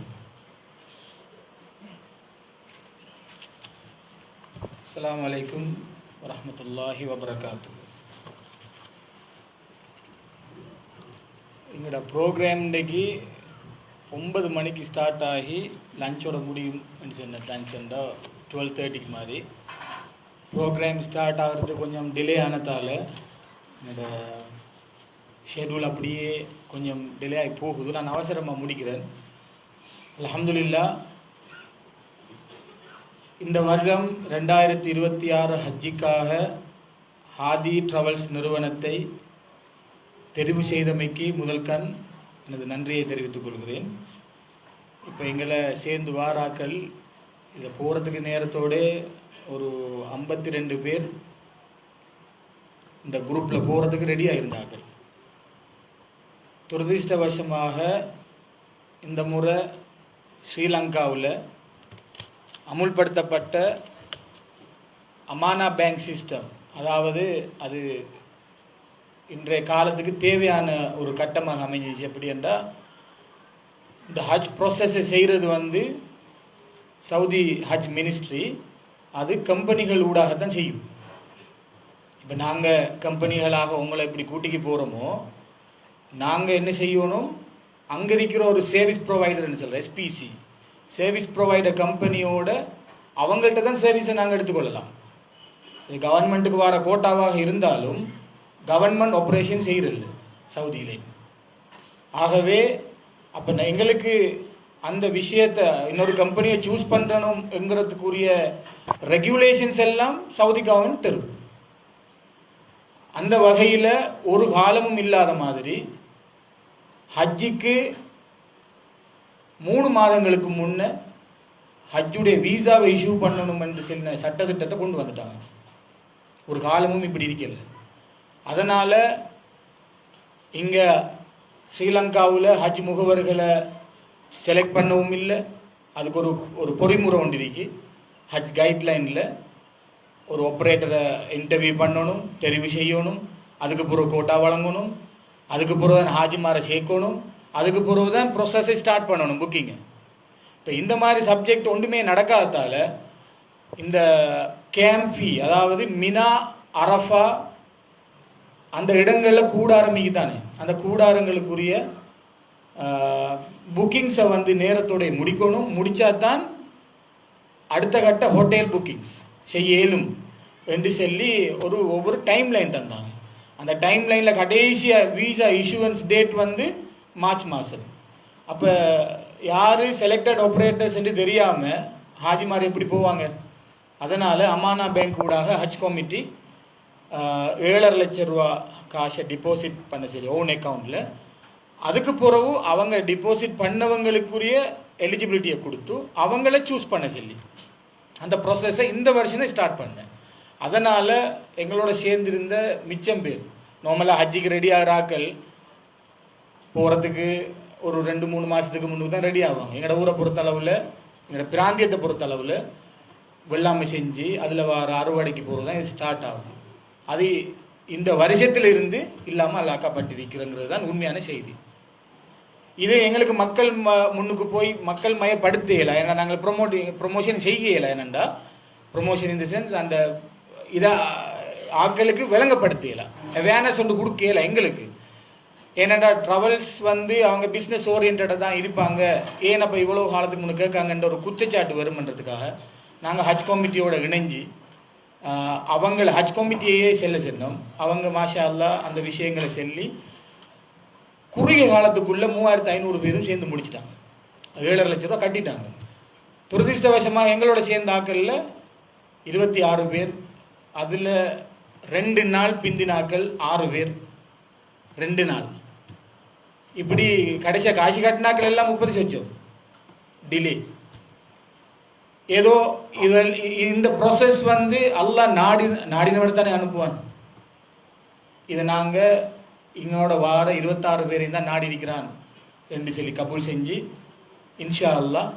அஸ்ஸலாமு அலைக்கும் வரஹ்மத்துல்லாஹி வபரகாத்து. எங்களோட ப்ரோக்ராம் இன்றைக்கு 9 மணிக்கு ஸ்டார்ட் ஆகி லஞ்சோட முடியும் சொன்ன லஞ்சண்டா 12:30 மாதிரி. ப்ரோக்ராம் ஸ்டார்ட் ஆகிறது கொஞ்சம் டிலே ஆனதால் என்னோட ஷெட்யூல் அப்படியே கொஞ்சம் டிலே ஆகி போகுது. நான் அவசரமாக முடிக்கிறேன். அல்ஹம்துலில்லாஹ், இந்த வருடம் 2026 ஹஜ்ஜிக்காக ஹாதி டிராவல்ஸ் நிறுவனத்தை தெரிவு செய்தமைக்கு முதல் கண் எனது நன்றியை தெரிவித்துக் கொள்கிறேன். இப்போ எங்களை சேர்ந்து வாராக்கள் இதில் போகிறதுக்கு நேரத்தோடு ஒரு 52 பேர் இந்த குரூப்பில் போகிறதுக்கு ரெடியாக இருந்தார்கள். துரதிர்ஷ்டவசமாக இந்த முறை ஸ்ரீலங்காவில் அமுல்படுத்தப்பட்ட அமானா பேங்க் சிஸ்டம், அதாவது அது இன்றைய காலத்துக்கு தேவையான ஒரு கட்டமாக அமைஞ்சிச்சு. எப்படி என்றால், இந்த ஹஜ் ப்ராசஸை செய்கிறது சவுதி ஹஜ் மினிஸ்ட்ரி, அது கம்பெனிகள் ஊடாகத்தான் செய்யும். இப்போ நாங்கள் கம்பெனிகளாக உங்களை இப்படி கூட்டிக்கு போகிறோமோ, நாங்கள் என்ன செய்யணும், அங்கே இருக்கிற ஒரு சர்வீஸ் ப்ரொவைடர்னு சொல்கிறோம், எஸ்பிசி சர்வீஸ் ப்ரொவைடர் கம்பெனியோட அவங்கள்ட்ட தான் சர்வீஸை நாங்கள் எடுத்துக்கொள்ளலாம். இது கவர்மெண்ட்டுக்கு வர கோட்டாவாக இருந்தாலும் கவர்மெண்ட் ஆப்ரேஷன் செய்கிறது சவுதியிலே. ஆகவே அப்போ எங்களுக்கு அந்த விஷயத்தை இன்னொரு கம்பெனியை சூஸ் பண்ணணும்ங்கிறதுக்குரிய ரெகுலேஷன்ஸ் எல்லாம் சவுதி கவர்மெண்ட் தரும். அந்த வகையில் ஒரு காலமும் இல்லாத மாதிரி ஹஜ்ஜிக்கு 3 மாதங்களுக்கு முன்ன ஹஜ்ஜுடைய வீசாவை இஷ்யூ பண்ணணும் என்று சொன்ன சட்டத்திட்டத்தை கொண்டு வந்துட்டாங்க. ஒரு காலமும் இப்படி இருக்கல. அதனால் இங்கே ஸ்ரீலங்காவில் ஹஜ் முகவர்களை செலக்ட் பண்ணவும் இல்லை. அதுக்கு ஒரு பொறிமுறை ஒன்று இருக்கு. ஹஜ் கைட்லைனில் ஒரு ஆப்ரேட்டரை இன்டர்வியூ பண்ணணும், தெரிவு செய்யணும், அதுக்கு பிறகு கோட்டா வழங்கணும், அதுக்கு பிறகு தான் ஹாஜிமாரை சேர்க்கணும், அதுக்கு பிறகு தான் ப்ரொசஸை ஸ்டார்ட் பண்ணணும் புக்கிங்கு. இப்போ இந்த மாதிரி சப்ஜெக்ட் ஒன்றுமே நடக்காததால் இந்த கேம்ப் ஃபீ, அதாவது மினா, அரஃபா அந்த இடங்களில் கூடாரமிக்கு தானே, அந்த கூடாரங்களுக்குரிய புக்கிங்ஸை வந்து நேரத்தோடைய முடிக்கணும். முடித்தாதான் அடுத்த கட்ட ஹோட்டல் புக்கிங்ஸ் செய்ய இயலும் என்று சொல்லி ஒவ்வொரு டைம் லைன் தந்தாங்க. அந்த டைம் லைனில் கடைசியாக வீசா இஷ்யூவன்ஸ் டேட் வந்து மார்ச் மாதம். அப்போ யார் செலக்டட் ஆப்ரேட்டர்ஸ் என்று தெரியாமல் ஹாஜிமார் எப்படி போவாங்க? அதனால் அமானா பேங்க் ஊடாக ஹஜ் கமிட்டி 7.5 லட்சம் ரூபா காசை டிபாசிட் பண்ண சொல்லி ஓன் அக்கௌண்ட்டில், அதுக்கு பிறகு அவங்க டிபாசிட் பண்ணவங்களுக்குரிய எலிஜிபிலிட்டியை கொடுத்து அவங்கள சூஸ் பண்ண சொல்லி அந்த ப்ராசஸை இந்த வருஷமே ஸ்டார்ட் பண்ணேன். அதனால் எங்களோட சேர்ந்திருந்த மிச்சம் பேர் நார்மலாக ஹஜ்ஜிக்கு ரெடி ஆகிற ஆக்கள் போகிறதுக்கு ஒரு 2-3 மாதத்துக்கு முன்னுக்கு தான் ரெடி ஆவாங்க. எங்களோட ஊரை பொறுத்தளவில், எங்களோட பிராந்தியத்தை பொறுத்தளவில் வெள்ளாமை செஞ்சு அதில் வர அறுவடைக்கு போகிறது தான் இது ஸ்டார்ட் ஆகும். அது இந்த வருஷத்தில் இருந்து இல்லாமல் அல்லாக்கப்பட்டிருக்கிறங்கிறது தான் உண்மையான செய்தி. இது எங்களுக்கு மக்கள் முன்னுக்கு போய் மக்கள் மயப்படுத்தல. ஏன்னா நாங்கள் ப்ரொமோஷன் செய்யலை. என்னென்னா ப்ரொமோஷன் இந்த சென்ஸ் அந்த இதை ஆக்களுக்கு விளங்கப்படுத்தல, அவேர்னஸ் ஒன்று கொடுக்கல எங்களுக்கு. ஏனெண்டா ட்ராவல்ஸ் வந்து அவங்க பிஸ்னஸ் ஓரியன்டாக தான் இருப்பாங்க, ஏன் அப்போ இவ்வளோ காலத்துக்கு முன்னே கேட்காங்கன்ற ஒரு குற்றச்சாட்டு வருமன்றதுக்காக நாங்கள் ஹஜ் கமிட்டியோட இணைஞ்சு அவங்கள ஹஜ் கமிட்டியே செல்ல சொன்னோம். அவங்க மாஷா அல்லா அந்த விஷயங்களை சொல்லி குறுகிய காலத்துக்குள்ளே 3500 பேரும் சேர்ந்து முடிச்சிட்டாங்க. 7.5 லட்சம் ரூபா கட்டிட்டாங்க. துரதிருஷ்டவசமாக எங்களோட சேர்ந்த ஆக்களில் 26 பேர், அதில் 2 நாள் பிந்தின ஆக்கள் 6 பேர், 2 நாள். இப்படி கடைசியாக காசு கட்டினாக்கள் எல்லாம் 30 லட்சம் டிலே. ஏதோ இதில் இந்த ப்ராசஸ் வந்து அல்லாஹ் நாடினவர் தானே அனுப்புவான். இதை நாங்கள் இங்கோட வார 26 பேரையும் தான் நாடி இருக்கிறான் என்று சொல்லி கபூல் செஞ்சு இன்ஷா அல்லாஹ்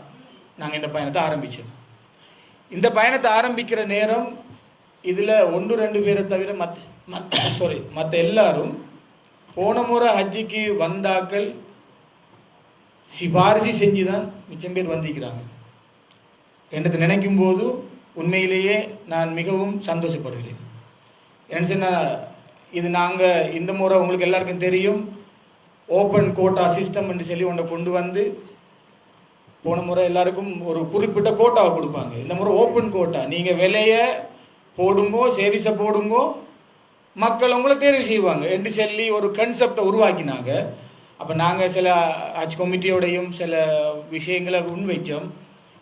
நாங்கள் இந்த பயணத்தை ஆரம்பித்தோம். இந்த பயணத்தை ஆரம்பிக்கிற நேரம் இதில் 1-2 பேரை தவிர மற்ற எல்லாரும் போன முறை ஹஜ்ஜிக்கு வந்தாக்கள் சிபாரிசு செஞ்சு தான் மிச்சம் பேர் வந்திருக்கிறாங்க. என்று நினைக்கும் போது உண்மையிலேயே நான் மிகவும் சந்தோஷப்படுகிறேன். ஏன்னு சொன்னால் இது நாங்கள் இந்த முறை உங்களுக்கு எல்லாருக்கும் தெரியும், ஓப்பன் கோட்டா சிஸ்டம் என்று சொல்லி ஒன்றை கொண்டு வந்து, போன முறை எல்லாருக்கும் ஒரு குறிப்பிட்ட கோட்டாவை கொடுப்பாங்க. இந்த முறை ஓப்பன் கோட்டா, நீங்கள் விலையை போடுங்கோ, சேவிஸை போடுங்கோ, மக்கள் உங்களை தேர்வு செய்வாங்க என்று சொல்லி ஒரு கன்செப்டை உருவாக்கினாங்க. அப்போ நாங்கள் சில ஹஜ் கமிட்டியோடையும் சில விஷயங்களை முன்வைச்சோம்.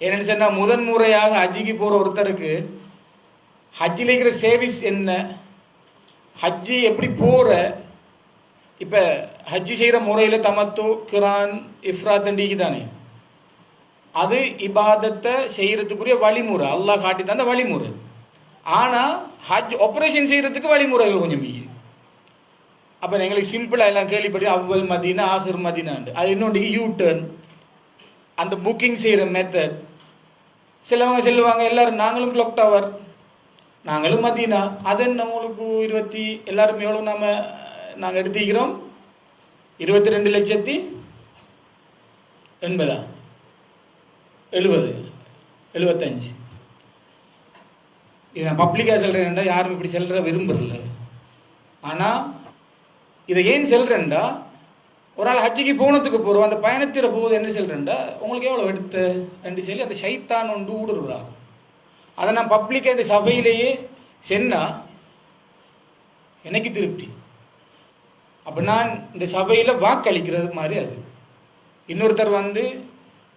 என்னென்னு சொன்னால் முதன்முறையாக ஹஜ்ஜிக்கு போகிற ஒருத்தருக்கு ஹஜ்ஜில் இருக்கிற சேவிஸ் என்ன, ஹஜ்ஜி எப்படி போகிற, இப்போ ஹஜ்ஜி செய்கிற முறையில் தமத்து, கிரான், இஃப்ராத் அண்டிக்கு தானே, அது இபாதத்தை செய்கிறதுக்குரிய வழிமுறை அல்லாஹ் காட்டி தந்த வழிமுறை. ஆனால் ஹஜ் ஆப்ரேஷன் செய்கிறதுக்கு வழிமுறைகள் கொஞ்சம் மீது. அப்போ எங்களுக்கு சிம்பிளாக எல்லாம் கேள்விப்படி அவ்வல் மதீனா ஆஹிர் மதீனாண்டு, அது இன்னொன்று யூ-டர்ன், அந்த புக்கிங் செய்கிற மெத்தட். சிலவங்க சொல்லுவாங்க எல்லாரும் நாங்களும் கிளாக் டவர், நாங்களும் மதீனா, அது என்ன உங்களுக்கு 20 எல்லாரும் எவ்வளோ நாங்கள் எடுத்துக்கிறோம் 22,80,000 70 75. இது நான் பப்ளிக்காக சொல்கிறேன்டா, யாரும் இப்படி செல்ற விரும்புறல. ஆனால் இதை ஏன் செல்றேன்டா, ஒரு ஆள் ஹஜ்ஜிக்கு போனதுக்கு போகிறோம், அந்த பயணத்தில் போகுது என்ன சொல்கிறேன்டா, உங்களுக்கு எவ்வளோ எடுத்து என்று சொல்லி அந்த ஷைத்தான் ஒன்று ஊடுருவா. அதை நான் பப்ளிக்காக இந்த சபையிலேயே சென்னா எனக்கு திருப்தி. அப்போ நான் இந்த சபையில் வாக்களிக்கிறது மாதிரி அது. இன்னொருத்தர் வந்து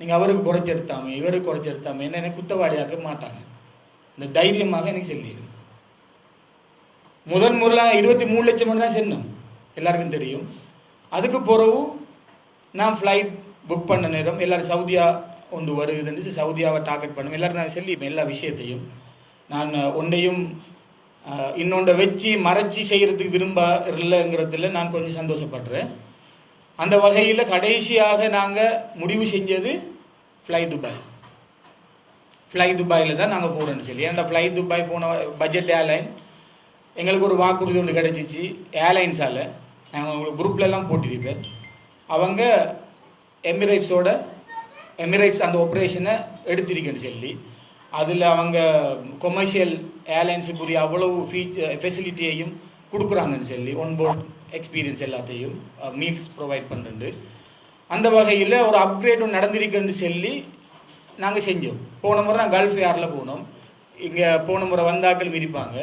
நீங்கள் அவருக்கு குறைச்செடுத்தாமே இவருக்கு குறைச்செடுத்தாமே என்ன குத்தவாளியாக்க மாட்டாங்க. இந்த தைரியமாக எனக்கு சொல்லிடு. முதலாக 23 லட்சம் தான் சென்னோம், எல்லாருக்கும் தெரியும். அதுக்கு பிறகு நான் ஃப்ளைட் புக் பண்ண நேரம் எல்லாரும் சவுதியா ஒன்று வருதுன்னு சவுதியாவை டார்கெட் பண்ணும். எல்லாரும் நான் சொல்லிப்பேன் எல்லா விஷயத்தையும். நான் ஒன்றையும் இன்னொன்றை வச்சு மறைச்சி செய்கிறதுக்கு விரும்ப இல்லைங்கிறதுல நான் கொஞ்சம் சந்தோஷப்படுறேன். அந்த வகையில் கடைசியாக நாங்கள் முடிவு செஞ்சது ஃப்ளை துபாய். ஃப்ளை துபாயில் தான் நாங்கள் போகிறோன்னு சொல்லி. ஏன்னா ஃப்ளை துபாய் போன பட்ஜெட் ஏர்லைன் எங்களுக்கு ஒரு வாக்குறுதி ஒன்று கிடச்சிச்சு ஏர்லைன்ஸால். நாங்கள் உங்களுக்கு குரூப்லலாம் போட்டிருப்பேன். அவங்க எமிரேட்ஸ் அந்த ஆப்ரேஷனை எடுத்திருக்கேன்னு சொல்லி அதில் அவங்க கொமர்ஷியல் ஏர்லைன்ஸுக்குரிய அவ்வளவு ஃபெசிலிட்டியையும் கொடுக்குறாங்கன்னு சொல்லி ஒன்போர்ட் எக்ஸ்பீரியன்ஸ் எல்லாத்தையும் மீல்ஸ் ப்ரொவைட் பண்ணுறது. அந்த வகையில் ஒரு அப்கிரேடும் நடந்திருக்குன்னு சொல்லி நாங்கள் செஞ்சோம். போன முறை நான் கல்ஃப் ஏரில் போனோம். இங்கே போன முறை வந்தாக்கள் விரிப்பாங்க.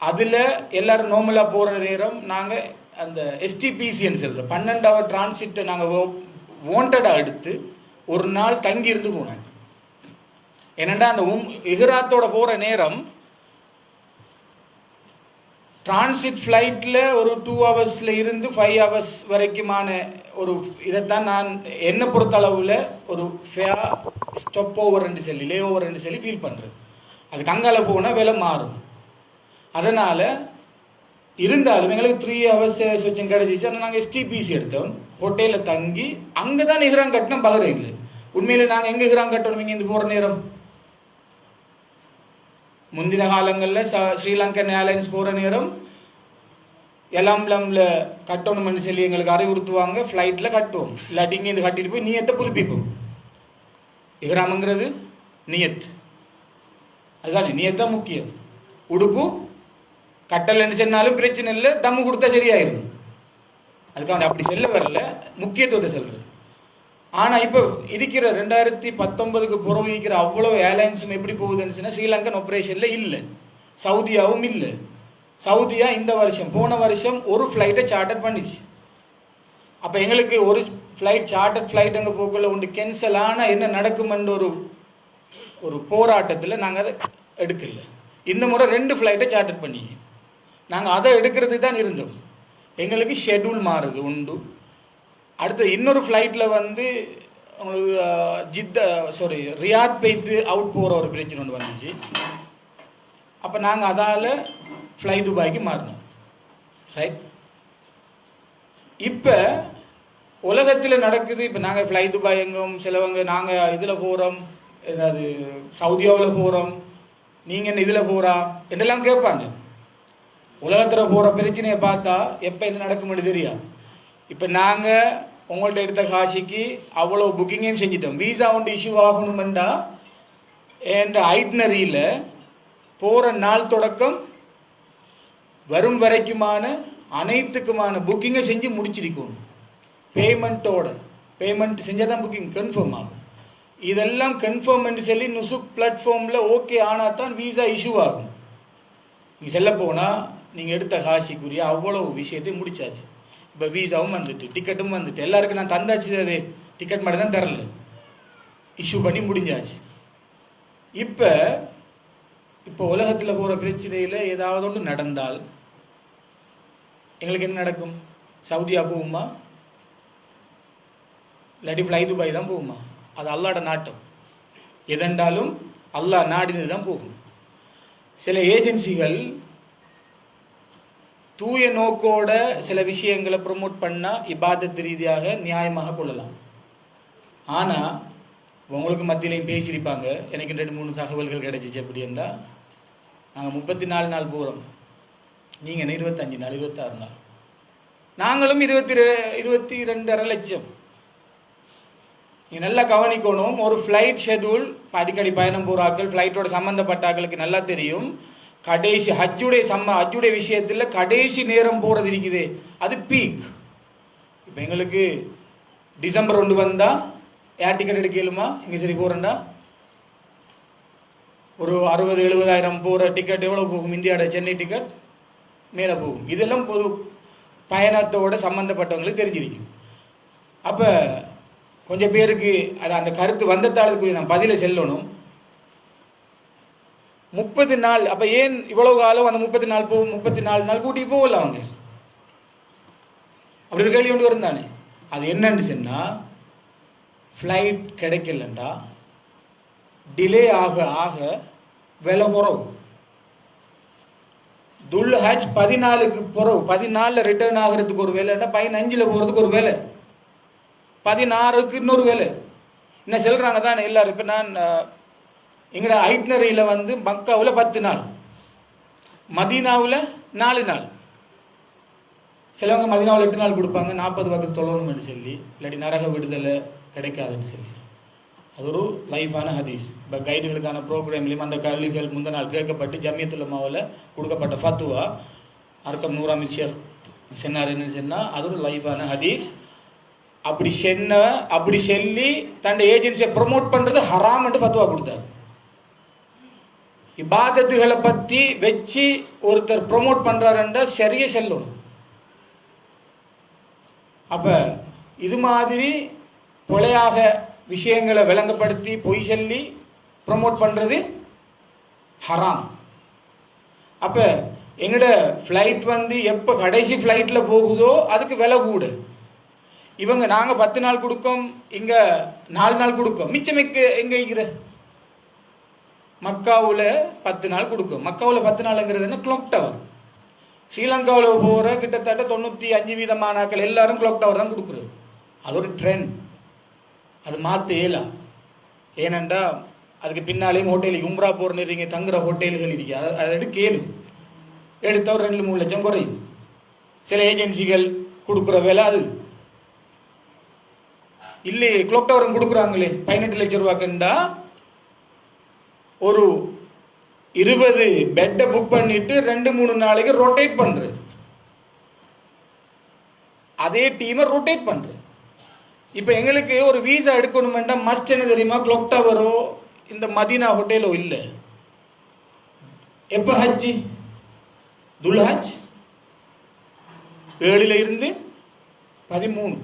அதில் எல்லோரும் நார்மலாக போகிற நேரம் நாங்கள் அந்த எஸ்டிபிசின்னு சொல்கிற 12 hour டிரான்சிட்டை நாங்கள் வாண்டடாக எடுத்து ஒரு நாள் தங்கியிருந்து போனேன். ஏனெண்டா அந்த இஹ்ராத்தோட போகிற நேரம் டிரான்சிட் ஃப்ளைட்டில் ஒரு 2 hours இருந்து 5 hours வரைக்குமான ஒரு இதைத்தான் நான் என்னை பொறுத்த அளவில் ஒரு ஃபேர் ஸ்டாப் ஓவர் சொல்லி லே ஓவர் சொல்லி ஃபீல் பண்ணுறேன். அதுக்கு அங்கால போனால் விலை மாறும். அதனால் இருந்தாலும் எங்களுக்கு 3 hours சொச்சம் கிடச்சிச்சு. ஆனால் நாங்கள் எஸ்டிபிசி எடுத்தோம். ஹோட்டலில் தங்கி அங்கே தான் இஹ்ராம் கட்டணும் பஹ்ரைனில். உண்மையில் நாங்கள் எங்கே இஹ்ராம் கட்டணும் இங்கே இருந்து போகிற நேரம் முந்தின காலங்களில் ஸ்ரீலங்கன் ஏர்லைன்ஸ் போகிற நேரம் எலாம்லம்ல கட்டணும்னு சொல்லி எங்களுக்கு அறிவுறுத்துவாங்க. ஃப்ளைட்டில் கட்டுவோம், இல்லாட்டி இங்கேருந்து கட்டிட்டு போய் நீயத்தை புதுப்பிப்போம். இஹ்ராமுங்கிறது நியத், அதுதானே நியத்தான் முக்கியம். உடுப்பு கட்டலைன்னு சொன்னாலும் பிரச்சனை இல்லை, தம்மு கொடுத்தா சரியாயிரும். அதுக்காக அப்படி செல்ல வரல, முக்கியத்துவத்தை சொல்றது. ஆனால் இப்போ இருக்கிற 2019க்கு பிறகு இருக்கிற அவ்வளோ ஏர்லைன்ஸும் எப்படி போகுதுன்னு சொன்னால் ஸ்ரீலங்கன் ஆப்ரேஷனில் இல்லை, சவுதியாவும் இல்லை. சவுதியா இந்த வருஷம் போன வருஷம் ஒரு ஃப்ளைட்டை சார்ட்டர் பண்ணிச்சு. அப்போ எங்களுக்கு ஒரு ஃப்ளைட் சார்ட்டர் ஃப்ளைட் அங்கே போக்குள்ள ஒன்று கேன்சல் ஆனால் என்ன நடக்குமென்ற ஒரு போராட்டத்தில் நாங்கள் அதை எடுக்கல. இந்த முறை 2 ஃப்ளைட்டை சார்ட்டர் பண்ணி நாங்கள் அதை எடுக்கிறதுக்கு தான் இருந்தோம். எங்களுக்கு ஷெட்யூல் மாறுது உண்டு. அடுத்து இன்னொரு ஃப்ளைட்டில் வந்து உங்களுக்கு ரியாத் போய்த்து அவுட் போகிற ஒரு பிரச்சனை ஒன்று வந்துச்சு. அப்போ நாங்கள் அதால் ஃப்ளை துபாய்க்கு மாறினோம். ரைட், இப்போ உலகத்தில் நடக்குது. இப்போ நாங்கள் ஃப்ளை துபாய் எங்கும் சிலவங்க நாங்கள் இதில் போகிறோம், ஏதாவது சவுதியாவில் போகிறோம், நீங்கள் என்ன இதில் போகிறா என்றெல்லாம் கேட்பாங்க. உலகத்தில் போகிற பிரச்சனையை பார்த்தா எப்போ என்ன நடக்கும்னு தெரியாது. இப்போ நாங்கள் உங்கள்கிட்ட எடுத்த காசிக்கு அவ்வளோ புக்கிங்கையும் செஞ்சிட்டோம். வீசா ஒன்று இஷ்யூ ஆகணுமெண்டா என்ற ஐட்னரியில் போகிற நாள் தொடக்கம் வரும் வரைக்குமான அனைத்துக்குமான புக்கிங்கை செஞ்சு முடிச்சிருக்கணும். பேமெண்ட் செஞ்சால் தான் புக்கிங் கன்ஃபார்ம் ஆகும். இதெல்லாம் கன்ஃபார்ம் பண்ணி சொல்லி நுசுக் பிளாட்ஃபார்மில் ஓகே ஆனால் தான் வீசா இஷ்யூ ஆகும். நீங்கள் செல்ல போனால் நீங்கள் எடுத்த காசிக்குரிய அவ்வளோ விஷயத்தையும் முடிச்சாச்சு. இப்போ வீசாவும் வந்துட்டு டிக்கெட்டும் வந்துட்டு எல்லாருக்கும் நான் தந்தாச்சு. அது டிக்கெட் மட்டும் தான் தரல, இஷ்யூ பண்ணி முடிஞ்சாச்சு. இப்போ உலகத்தில் போகிற பிரச்சனையில் ஏதாவது ஒன்று நடந்தால் எங்களுக்கு என்ன நடக்கும்? சவுதியா போகுமா இல்லாட்டி ஃப்ளை துபாய் தான் போகுமா? அது அல்லாட நாட்டம். எதென்றாலும் அல்லாஹ் நாடினது தான் போகும். சில ஏஜென்சிகள் தூய நோக்கோட சில விஷயங்களை ப்ரொமோட் பண்ணால் இபாதத் ரீதியாக நியாயமாக கொள்ளலாம். ஆனால் உங்களுக்கு மத்தியிலையும் பேசியிருப்பாங்க. எனக்கு 2-3 தகவல்கள் கிடைச்சிச்சு. அப்படி என்றால் நாங்கள் 34 நாள் போகிறோம், நீங்கள் என்ன 25 நாள் 26 நாள், நாங்களும் 22.5 லட்சம். நீங்கள் நல்லா கவனிக்கணும். ஒரு ஃப்ளைட் ஷெட்யூல் அடிக்கடி பயணம் போகிறாக்கள், ஃப்ளைட்டோட சம்மந்தப்பட்டாக்களுக்கு நல்லா தெரியும். கடைசி ஹஜ்ஜுடைய விஷயத்தில் கடைசி நேரம் போகிறது இருக்குது, அது பீக். இப்போ எங்களுக்கு டிசம்பர் 1 வந்தால் ஏர் டிக்கெட் எடுக்கலுமா? இங்கே சரி போகிறேன்டா ஒரு 60,000-70,000 போகிற டிக்கெட் எவ்வளோ போகும்? இந்தியாவோட சென்னை டிக்கெட் மேலே போகும். இதெல்லாம் பயணத்தோட சம்பந்தப்பட்டவங்களுக்கு தெரிஞ்சிருக்கும். அப்போ கொஞ்சம் பேருக்கு அது அந்த கருத்து வந்ததாளுக்குரிய நான் பதிலை செல்லணும். 30 நாள், அப்போ ஏன் இவ்வளவு காலம் அந்த 34 நாள் கூட்டிட்டு போகல அவங்க? அப்படி ஒரு கேள்வி கொண்டு வரும் தானே. அது என்னன்னு சொன்னா, ஃப்ளைட் கிடைக்கலண்டா டிலே ஆக ஆக விலை குறவு. துல் ஹஜ் 14க்கு பிறகு 14 ரிட்டர்ன் ஆகிறதுக்கு ஒரு வேலைன்னா 15 போகிறதுக்கு ஒரு வேலை, 16க்கு இன்னொரு வேலை. என்ன சொல்றாங்க தானே எல்லாரும். இப்போ நான் எங்கட ஐட்னரியில் வந்து மக்காவில் 10 நாள், மதீனாவில் 4 நாள். சிலவங்க மதீனாவில் 8 நாள் கொடுப்பாங்க, 40 வகை தொழணும்னு சொல்லி, இல்லாட்டி நரக விடுதலை கிடைக்காதுன்னு சொல்லி. அது ஒரு லைஃபான ஹதீஸ். இப்போ கைடுகளுக்கான ப்ரோக்ராம்லேயும் அந்த கல்விகள் முந்த நாள் கேட்கப்பட்டு ஜமியத்துல் உலமாவில் கொடுக்கப்பட்ட ஃபத்துவா அர்க்கம் நூறாமி ஷேக் சொன்னார். என்னன்னு சொன்னால் அது ஒரு லைஃபான ஹதீஸ். அப்படி சொல்லி தன் ஏஜென்சியை ப்ரொமோட் பண்ணுறது ஹராம் என்று ஃபத்துவா கொடுத்தார். இபாதத்துகளை பற்றி வச்சு ஒருத்தர் ப்ரொமோட் பண்ணுறாருன்ற சரியை செல்லணும். அப்போ இது மாதிரி கொலையாக விஷயங்களை விளங்கப்படுத்தி பொய் சொல்லி ப்ரொமோட் பண்ணுறது ஹராம். அப்போ எங்கட ஃப்ளைட் வந்து எப்போ கடைசி ஃப்ளைட்டில் போகுதோ அதுக்கு விலை கூட. இவங்க நாங்கள் 10 நாள் கொடுக்கோம், இங்கே 4 நாள் கொடுக்கோம், மிச்சம் எங்கே இருக்கிற மக்காவில் 10 நாள் கொடுக்கும். மக்காவில் 10 நாளுங்கிறது என்ன? Clock tower. ஸ்ரீலங்காவில் போகிற கிட்டத்தட்ட 95% எல்லாரும் கிளாக் டவர் தான் கொடுக்குறது. அது ஒரு ட்ரெண்ட், அது மாற்ற இயலாம். ஏனென்றா அதுக்கு பின்னாலேயும் ஹோட்டலுக்கு உம்ரா போகிற நீங்க தங்குற ஹோட்டல்கள் இருக்கு. அதை எடுத்து கேளு, எடுத்த ஒரு 2-3 லட்சம் குறையும். சில ஏஜென்சிகள் கொடுக்குற வேலை அது இல்லையே. கிளாக் டவர் கொடுக்குறாங்களே 18 லட்சம் ரூபாய்க்குண்டா ஒரு 20 பெட்டை புக் பண்ணிட்டு 2-3 நாளைக்கு ரொட்டேட் பண்றது, அதே டீமை ரொட்டேட் பண்றது. இப்போ எங்களுக்கு ஒரு வீசா எடுக்கணுமெண்டா மஸ்ட் என்ன தெரியுமா? கிளாக் டவரோ இந்த மதீனா ஹோட்டலோ இல்லை. எப்போ ஹஜ்ஜி? துல் ஹஜ் 7 இருந்து 13.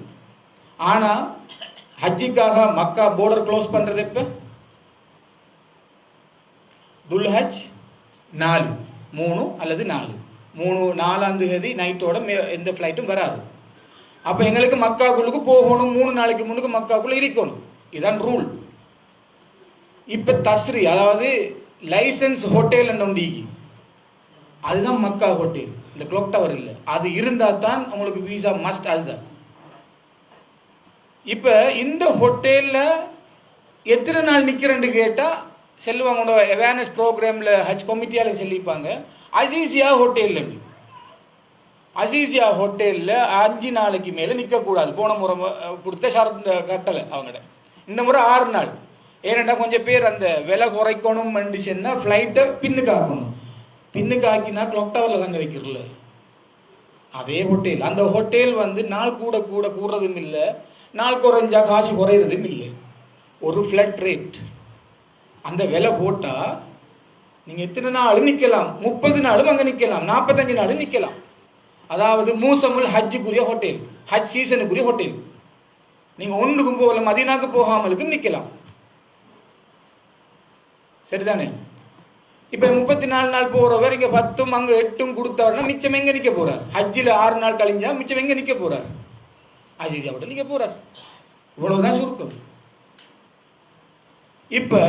ஆனால் ஹஜ்ஜிக்காக மக்கா போர்டர் க்ளோஸ் பண்ணுறது எப்போ? துல் ஹஜ் 4, 3 அல்லது 4ஆம் தேதி நைட்டோட எந்த ஃப்ளைட்டும் வராது. அப்போ எங்களுக்கு மக்காக்குள்ளுக்கு போகணும், 3 நாளைக்கு முன்னுக்கு மக்காக்குள்ள இருக்கணும். இதுதான் ரூல். இப்போ தஸ்ரி, அதாவது லைசன்ஸ் ஹோட்டல் ஒண்டி, அதுதான் மக்கா ஹோட்டல். இந்த கிளாக் டவர் இல்லை, அது இருந்தால் தான் உங்களுக்கு வீசா மஸ்ட். அதுதான். இப்போ இந்த ஹோட்டலில் எத்தனை நாள் நிற்கிறேன்னு கேட்டால் செல்லுவாங்க. அவேர்னஸ் ப்ரோக்ராமில் ஹஜ் கமிட்டியால் சொல்லிப்பாங்க. அசீசியா ஹோட்டலில் அசீசியா ஹோட்டலில் 5 நாளைக்கு மேலே நிற்கக்கூடாது. போன முறை கொடுத்த ஷரத் கட்டளை அவங்கள்ட. இந்த முறை 6 நாள். ஏன்னா கொஞ்சம் பேர் அந்த விலை குறைக்கணும் சொன்னா ஃப்ளைட்டை பின்னுக்கு ஆக்கணும். பின்னுக்கு ஆக்கினா கிளாக் டவரில் தாங்க வைக்கிறல. அதே ஹோட்டல், அந்த ஹோட்டல் வந்து நாள் கூட கூடுறதும் இல்லை, நாள் குறைஞ்சா காசு குறையிறதும் இல்லை. ஒரு ஃப்ளட் ரேட். அந்த விலை போட்டால் நீங்கள் எத்தனை நாளும் நிற்கலாம், 30 நாளும் அங்கே நிற்கலாம், 45 நாளும் நிற்கலாம். அதாவது மூசமுல் ஹஜ்ஜுக்குரிய ஹோட்டல், ஹஜ் சீசனுக்குரிய ஹோட்டல். நீங்கள் ஒன்றுக்கும் போகல, மதீனாக்கு போகாமலுக்கும் நிற்கலாம். சரிதானே? இப்போ 34 நாள் போகிறவர் இங்கே 10 அங்கே 8 கொடுத்தாருன்னா மிச்சம் எங்கே நிற்க போகிறார்? ஹஜ்ஜில் 6 நாள் கழிஞ்சா மிச்சம் எங்கே நிற்க போகிறார்? அசீசியா ஹோட்டல் நிற்க போகிறார். இவ்வளவுதான் சுருக்கம். இப்போ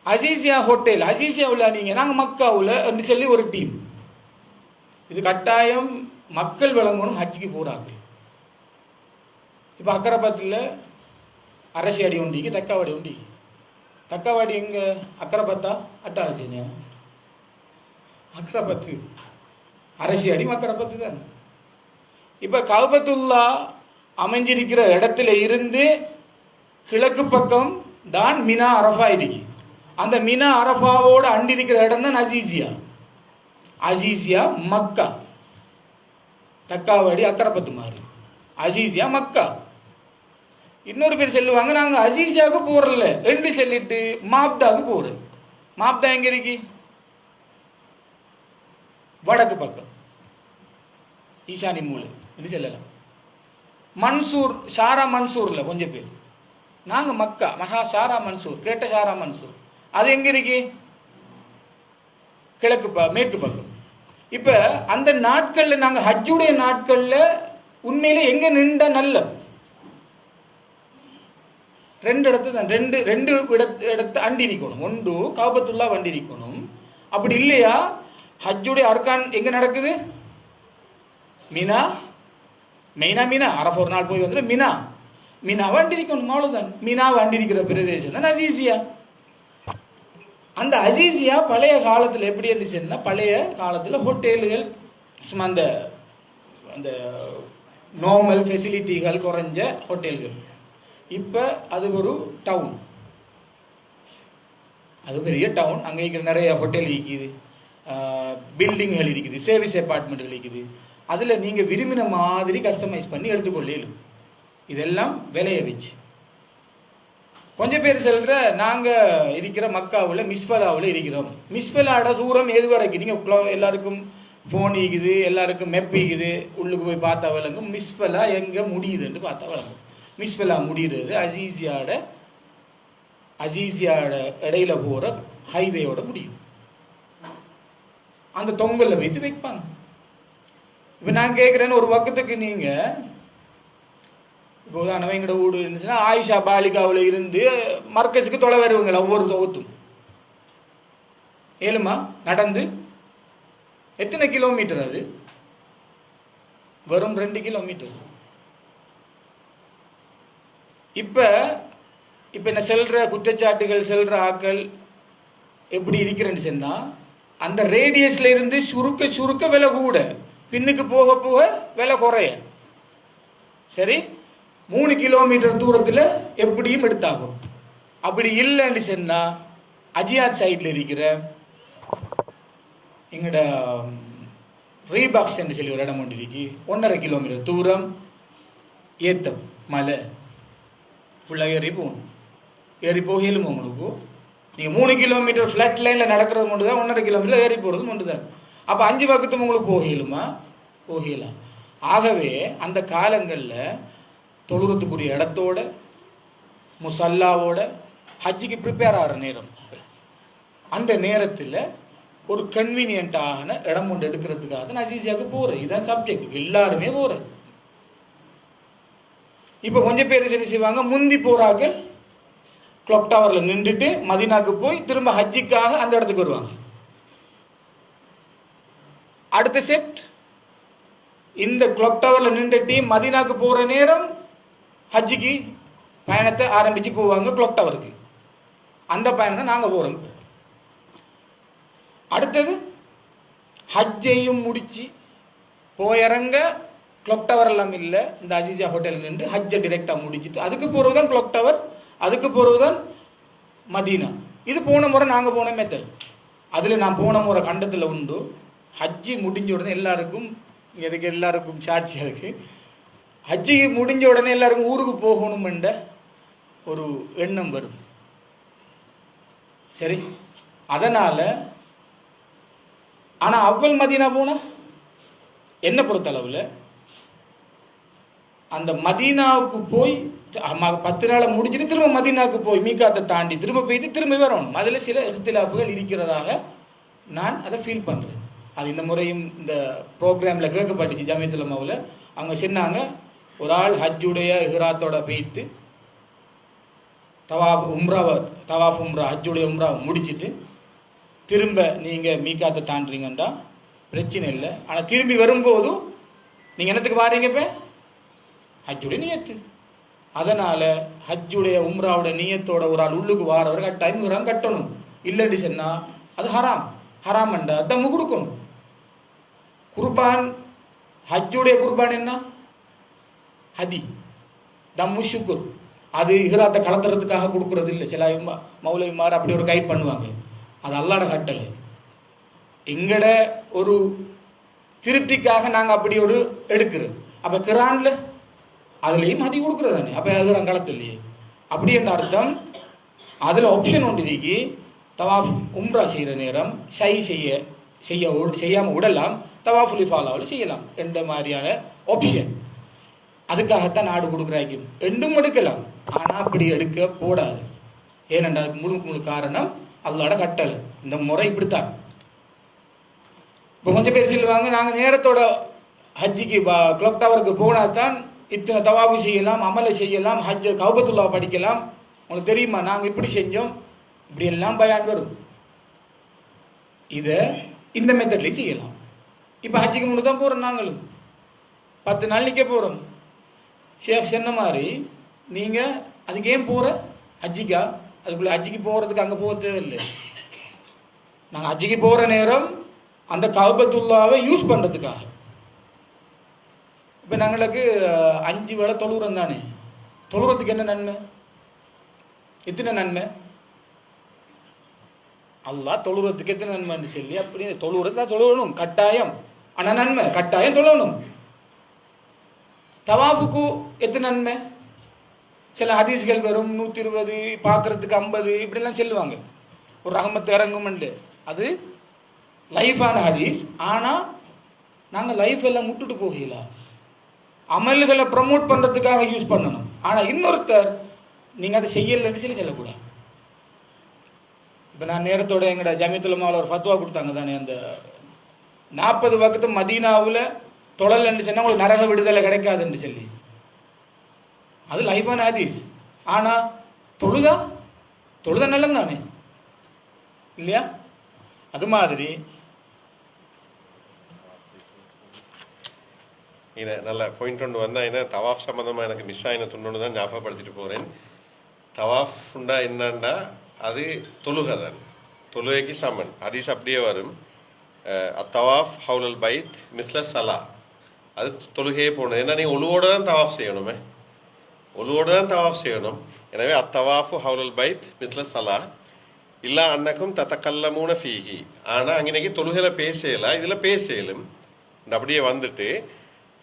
அசீசியா ஹோட்டல், அசீசியாவில் நீங்கள் நாங்கள் மக்காவில் என்று சொல்லி ஒரு டீம். இது கட்டாயம் மக்கள் விளங்கணும், ஹஜ்ஜிக்கு போகிறாங்க. இப்போ அக்கரபத்தில் அரசி அடி உண்டிக்கு, தக்காவாடி உண்டி. தக்காவாடி எங்கே? அக்கரபத்தா அட்டாரசியா? அக்கரபத்து அரசி அடி அக்கரபத்து தான். இப்போ கஅபத்துல்லா அமைஞ்சிருக்கிற இடத்துல இருந்து கிழக்கு பக்கம் தான் மினா அரஃபா இருக்கு. அந்த மினா அரஃபாவோட அண்டி இருக்கிற இடம் தான் அசீசியா. அசீசியா மக்கா, தக்காவாடி அக்கரப்பத்து மாதிரி. அசீசியா மக்கா. இன்னொரு பேர் சொல்லுவாங்க நாங்கள் அசீசியாவுக்கு போறல என்று சொல்லிட்டு மாப்தாவுக்கு போறோம். மாப்தா எங்க இருக்கு? வடக்கு பக்கம். ஈசானி மூலை என்று சொல்லலாம். மன்சூர் ஷாரா மன்சூரில் கொஞ்சம் பேர், நாங்கள் மக்கா மகா ஷாரா மன்சூர், கேட்ட ஷாரா மன்சூர், அது எங்கே இருக்கு? கிழக்கு மேற்கு பக்கம். இப்போ அந்த நாட்களில் நாங்கள் ஹஜ்ஜுடைய நாட்களில் உண்மையிலே எங்கே நின்ற நல்ல ரெண்டு இடத்து தான், ரெண்டு இடத்து அண்டிரிக்கணும். ஒன்று காபத்துல்லா வண்டிரிக்கணும். அப்படி இல்லையா ஹஜ்ஜுடைய அர்கான் எங்கே நடக்குது? மினா, மெயினா மினா. அரஃபா ஒரு நாள் போய் வந்துட்டு மினா வண்டிரிக்கணும். அவ்வளோதான். மினா வண்டிரிக்கிற பிரதேசம் தான் அசீசியா. அந்த அசீசியா பழைய காலத்தில் எப்படி இருந்துச்சுன்னா, பழைய காலத்தில் ஹோட்டல்கள் சும்மா அந்த அந்த நார்மல் ஃபெசிலிட்டிகள் குறைஞ்ச ஹோட்டல்கள். இப்போ அது ஒரு டவுன், அது பெரிய டவுன். அங்கே இருக்கிற நிறைய ஹோட்டல் இருக்குது, பில்டிங்குகள் இருக்குது, சர்வீஸ் அப்பார்ட்மெண்ட்டுகள் இருக்குது. அதில் நீங்கள் விரும்பின மாதிரி கஸ்டமைஸ் பண்ணி எடுத்துக்கொள்ளலும். இதெல்லாம் விலையை வச்சு கொஞ்சம் பேர் சொல்கிற நாங்கள் இருக்கிற மக்காவில் மிஸ்பலாவில் இருக்கிறோம். மிஸ்பலாட தூரம் எது வரைக்கும்? நீங்கள் எல்லாருக்கும் ஃபோன் இருக்குது, எல்லாருக்கும் மெப் இருக்குது, உள்ளுக்கு போய் பார்த்தா விளங்கும் மிஸ்பலா எங்கே முடியுதுன்னு பார்த்தா விளங்கும். மிஸ்பலா முடிகிறது அசீசியாட இடையில போகிற ஹைவேயோட முடியும். அந்த தொங்கலில் வைத்து வைப்பாங்க. இப்போ நான் கேட்குறேன்னு, ஒரு பக்கத்துக்கு நீங்கள் இப்போ உதாரணம் எங்களோட வீடு இருந்துச்சுன்னா ஆயிஷா பாலிகாவில் இருந்து மர்க்கஸுக்கு தொலை வருவீங்களா? ஒவ்வொரு தொகுத்தும் ஏழுமா நடந்து எத்தனை கிலோமீட்டர்? அது வரும் 2 கிலோமீட்டர். இப்போ என்ன செல்ற குற்றச்சாட்டுகள் செல்ற ஆக்கள் எப்படி இருக்கிறேன்னு சொன்னா, அந்த ரேடியஸ்ல இருந்து சுருக்க விலை கூட, பின்னுக்கு போக போக விலை குறைய. சரி, 3 கிலோமீட்டர் தூரத்தில் எப்படியும் எடுத்தாகும். அப்படி இல்லைன்னு சொன்னா அஜியாத் சைட்ல இருக்கிற எங்கட ரீபாக்ஸ் என்று சொல்லி ஒரு இடம் ஒன்று இருக்கு. 1.5 கிலோமீட்டர் தூரம் ஏத்தம் மலை ஃபுல்லாக ஏறி போகலும் உங்களுக்கு. நீங்கள் 3 கிலோமீட்டர் ஃப்ளாட் லைனில் நடக்கிறது மட்டும் தான், 1.5 கிலோமீட்டர் ஏறி போகிறது மட்டும் தான். அப்போ 5 பக்கத்தும் உங்களுக்கு போகலுமா? போகலாம். ஆகவே அந்த காலங்களில் தொழுறதுக்குரிய இடத்தோட முசல்லாவோட ஹஜ்ஜுக்கு ப்ரிப்பேர் ஆகிற நேரம், அந்த நேரத்தில் ஒரு கன்வீனியன்ட்டான இடம் ஒன்று எடுக்கிறதுக்காக தான் அசீசியாவுக்கு போகிறேன். இதுதான் சப்ஜெக்ட், எல்லாருமே போகிறேன். இப்போ கொஞ்சம் பேர் என்ன செய்வாங்க, முந்தி போறாக்கள் கிளாக் டவரில் நின்றுட்டு மதீனாக்கு போய் திரும்ப ஹஜ்ஜுக்காக அந்த இடத்துக்கு வருவாங்க. அடுத்த செட் இந்த கிளாக் டவரில் நின்ற டீம் மதீனாக்கு போகிற நேரம் ஹஜ்ஜுக்கு பயணத்தை ஆரம்பித்து போவாங்க கிளாக் டவருக்கு. அந்த பயணத்தை நாங்கள் போகிறோம். அடுத்தது ஹஜ்ஜையும் முடிச்சு போயிறங்க கிளாக் டவர் எல்லாம் இல்லை, இந்த அசீசியா ஹோட்டல் நின்று ஹஜ்ஜை டிரெக்டாக முடிச்சுட்டு அதுக்கு போகிறது தான் கிளாக் டவர், அதுக்கு போகிறது தான் மதீனா. இது போன முறை நாங்கள் போன மெத்தட். அதில் நான் போன முறை கண்டத்தில் உண்டு. ஹஜ்ஜி முடிஞ்ச உடனே எல்லாருக்கும், எதுக்கு எல்லாருக்கும் சாட்சியாக இருக்கு, ஹஜ்ஜி முடிஞ்ச உடனே எல்லாருக்கும் ஊருக்கு போகணும் என்ற ஒரு எண்ணம் வரும். சரி, அதனால ஆனால் அவ்வளவு மதீனா போனால் என்ன பொறுத்தளவில் அந்த மதீனாவுக்கு போய் 10 நாளை முடிச்சுட்டு திரும்ப மதீனாவுக்கு போய் மீகாத்தை தாண்டி திரும்ப போயிட்டு திரும்ப வரணும். அதில் சில இஃப்திலாஃபுகள் இருக்கிறதாக நான் அதை ஃபீல் பண்ணுறேன். அது இந்த முறையும் இந்த ப்ரோக்ராமில் கேட்கப்பட்டுச்சு ஜமியத்துல் உலமாவில். அவங்க சொன்னாங்க, ஒரு ஆள் ஹஜ்ஜுடைய இஹ்ராத்தோட போய்த்து தவாஃப் உம்ரா ஹஜ்ஜுடைய உம்ரா முடிச்சுட்டு திரும்ப நீங்கள் மீகாத்தை தாண்டுறீங்கன்றா பிரச்சனை இல்லை. ஆனால் திரும்பி வரும்போது நீங்கள் என்னத்துக்கு வாரீங்க? இப்போ ஹஜ்ஜுடைய நியத்து. அதனால் ஹஜ்ஜுடைய உம்ராவுடைய நியத்தோட ஒரு ஆள் உள்ளுக்கு வாரவர் டைம் கட்டணும். இல்லைன்னு சொன்னால் அது ஹராம் என்றா தம்மு கொடுக்கணும். குர்பான், ஹஜ்ஜுடைய குர்பான் என்ன? ஹதி தம்மு ஷுக்குர். அது இஹ்ராத்தை கலத்துறதுக்காக கொடுக்கறது இல்லை. சில மௌலவிமார் அப்படி ஒரு கைட் பண்ணுவாங்க. அது அல்லாட கட்டளை. எங்கட ஒரு திருப்திக்காக நாங்கள் அப்படி ஒரு எடுக்கிறது. அப்போ கிரான்ல அதுலேயும் ஹதி கொடுக்குறது தானே. அப்போ இஹ்ராம் களத்துலையே அப்படி என்ற அர்த்தம். அதில் ஆப்ஷன் ஒன்று இருக்கு. தவாஃப் உம்ரா செய்கிற நேரம் ஷை செய்ய செய்யாமல் விடலாம், தவாஃபுல் இஃபாலாவில் செய்யலாம் என்ற மாதிரியான ஆப்ஷன். அதுக்காகத்தான் நாடு கொடுக்குறாக்கும் ரெண்டும் எடுக்கலாம். ஆனால் அப்படி எடுக்க போடாது. ஏனென்றால் அதுக்கு முழு காரணம் அல்லாஹ்வோட கட்டளை. இந்த முறை இப்படித்தான். இப்போ கொஞ்சம் பேர் சொல்லுவாங்க, நாங்கள் நேரத்தோட ஹஜ்ஜிக்கு கிளாக் டவருக்கு போனால் தான் இத்தனை தவாபு செய்யலாம், அமலை செய்யலாம், ஹஜ் கௌபத்துல்லா படிக்கலாம். உங்களுக்கு தெரியுமா, நாங்கள் இப்படி செஞ்சோம், இப்படி எல்லாம் பயான் வரும். இதை இந்த மெத்தட்லேயும் செய்யலாம். இப்போ ஹஜ்ஜிக்கு முன்னு தான் போகிறோம், நாங்களும் 10 நாள் நிற்க போகிறோம். ஷேக் சொன்ன மாதிரி நீங்கள் அதுக்கு ஏன் போகிற ஹஜ்ஜிக்கா? அதுக்குள்ளே ஹஜ்ஜிக்கு போகிறதுக்கு அங்கே போக தேவையில்லை. நாங்கள் ஹஜ்ஜிக்கு போகிற நேரம் அந்த கௌபத்துல்லாவை யூஸ் பண்ணுறதுக்காக. இப்போ நாங்களுக்கு 5 வேளை தொழுகிறோம் தானே, தொழுகிறதுக்கு என்ன நன்மை? எத்தனை நன்மை? அல்லாஹ் தொழுகிறதுக்கு எத்தனை நன்மைன்னு சொல்லி அப்படி தொழுகிறது தான் தொழுகணும் கட்டாயம். ஆனால் நன்மை கட்டாயம் தொழணும். தவாஃபுக்கு எத்தனை நன்மை? சில ஹதீஸ்கள் வரும் 120, பார்க்கறதுக்கு 50, இப்படிலாம் சொல்லுவாங்க. ஒரு ரஹமத்து இறங்கும்ண்டு, அது லைஃபான ஹதீஸ். ஆனால் நாங்கள் லைஃப் எல்லாம் முட்டுட்டு போகலாம். அமல்களை ப்ரமோட் பண்ணுறதுக்காக யூஸ் பண்ணணும். ஆனால் இன்னொருத்தர் நீங்கள் அதை செய்யலைன்னு சொல்லி சொல்லக்கூடாது. இப்போ நான் நேரத்தோட எங்களோட ஜமியத்துல் உலமாவில் ஒரு ஃபத்வா கொடுத்தாங்க தானே, அந்த 40 வக்து மதீனாவில் தொழலன்னு சொன்னால் உங்களுக்கு நரக விடுதலை கிடைக்காதுன்னு சொல்லி. அது லைஃபான ஹதீஸ். ஆனால் தொழுதா நல்லம் தானே இல்லையா? அது மாதிரி நல்ல பாயிண்ட் ஒன்று வந்தா என்ன, தவாஃப் சம்பந்தமா எனக்கு மிஸ் ஆயின துண்டு தான் ஞாபகப்படுத்திட்டு போறேன். தவாஃப் உண்டா என்னண்டா அது தொழுகை தான், தொழுகைக்கு சமன். ஹதீஸ் அப்படியே வரும், அத்தவாஃப் ஹவுலல் பைத் மிஸ்ல சலா, அது தொழுகையே போகணும். ஏன்னா நீ ஒழுவோட தான் தவாஃப் செய்யணுமே, ஒழுவோடு தான் தவாஃப் செய்யணும். எனவே அத்தவாஃபு ஹவுலல் பைத் மிஸ்ல சலா இல்லா அன்னக்கும் தத்தக்கல்லமூன ஃபீஹி. ஆனால் அங்கனைக்கு தொழுகையில பேசல, இதில் பேசலும் அப்படியே வந்துட்டு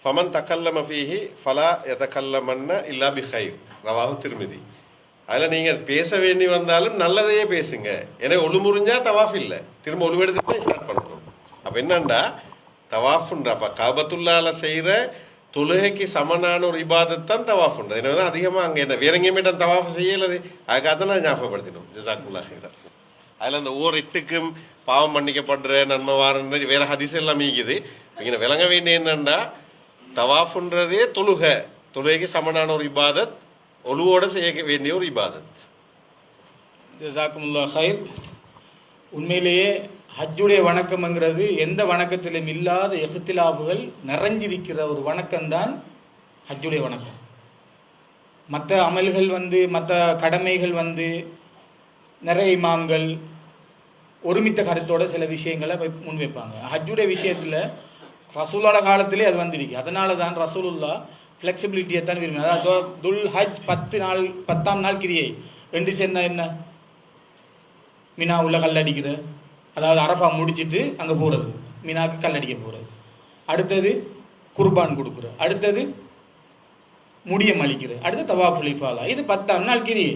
ஃபமன் தக்கல்லம ஃபீஹி ஃபலா எதக்கல்லமன்ன இல்லா பிஹைர் ரவாஹு திருமிதி. அதில் நீங்கள் பேச வேண்டி வந்தாலும் நல்லதையே பேசுங்க. எனவே ஒழு முறிஞ்சா தவாஃப் இல்லை, திரும்ப ஒழுவெடுத்து ஸ்டார்ட் பண்ணணும். அப்போ என்னண்டா தவாஃபுன்ற அப்போ காபத்துல்லால செய்கிற தொழுகைக்கு சமனான ஒரு இபாதத் தான் தவாஃப் உண்டு. எனவே தான் அதிகமாக அங்கே என்ன வேற எங்கேயுமே தான் தவாஃப் செய்யலை. அதுக்காக தான் நான் ஞாபகப்படுத்தினோம். ஜஸாக்குல்லா ஹைரன். அதில் அந்த ஓர் 8க்கும் பாவம் மன்னிக்கப்படுற நன்மை வாரன்ற வேற ஹதீஸ் எல்லாம் மீக்குது. இங்கே விளங்க வேண்டிய என்னண்டா தவாஃபுன்றதே தொழுகைக்கு சமனான ஒரு இபாதத், ஒழுவோடு செய்ய வேண்டிய ஒரு இபாதத். ஜஸாக்குமுல்லா ஹைர். உண்மையிலேயே ஹஜ்ஜுடைய வணக்கம்ங்கிறது எந்த வணக்கத்திலும் இல்லாத எஹ்திலாஃபுகள் நிறைஞ்சிருக்கிற ஒரு வணக்கம்தான் ஹஜ்ஜுடைய வணக்கம். மற்ற அமல்கள் மற்ற கடமைகள் நிறைய இமாம்கள் ஒருமித்த கருத்தோட சில விஷயங்களை முன்வைப்பாங்க. ஹஜ்ஜுடைய விஷயத்தில் ரசூலோட காலத்திலே அது வந்திருக்கு. அதனால தான் ரசூலுல்லா ஃப்ளெக்சிபிலிட்டியை தான் விரும்பினார். அதாவது துல் ஹஜ் 10ஆம் நாள் கிரியை ரெண்டு சேர்ந்தா என்ன, மினா உள்ள கல்லடிக்கிற, அதாவது அரஃபா முடிச்சுட்டு அங்கே போகிறது, மினாக்கு கல்லடிக்க போகிறது. அடுத்தது குர்பான் கொடுக்குற, அடுத்தது முடியம் அளிக்கிற, அடுத்து தவாஃபுல் இஃபாலா. இது 10ஆம் நாள் கிரியை.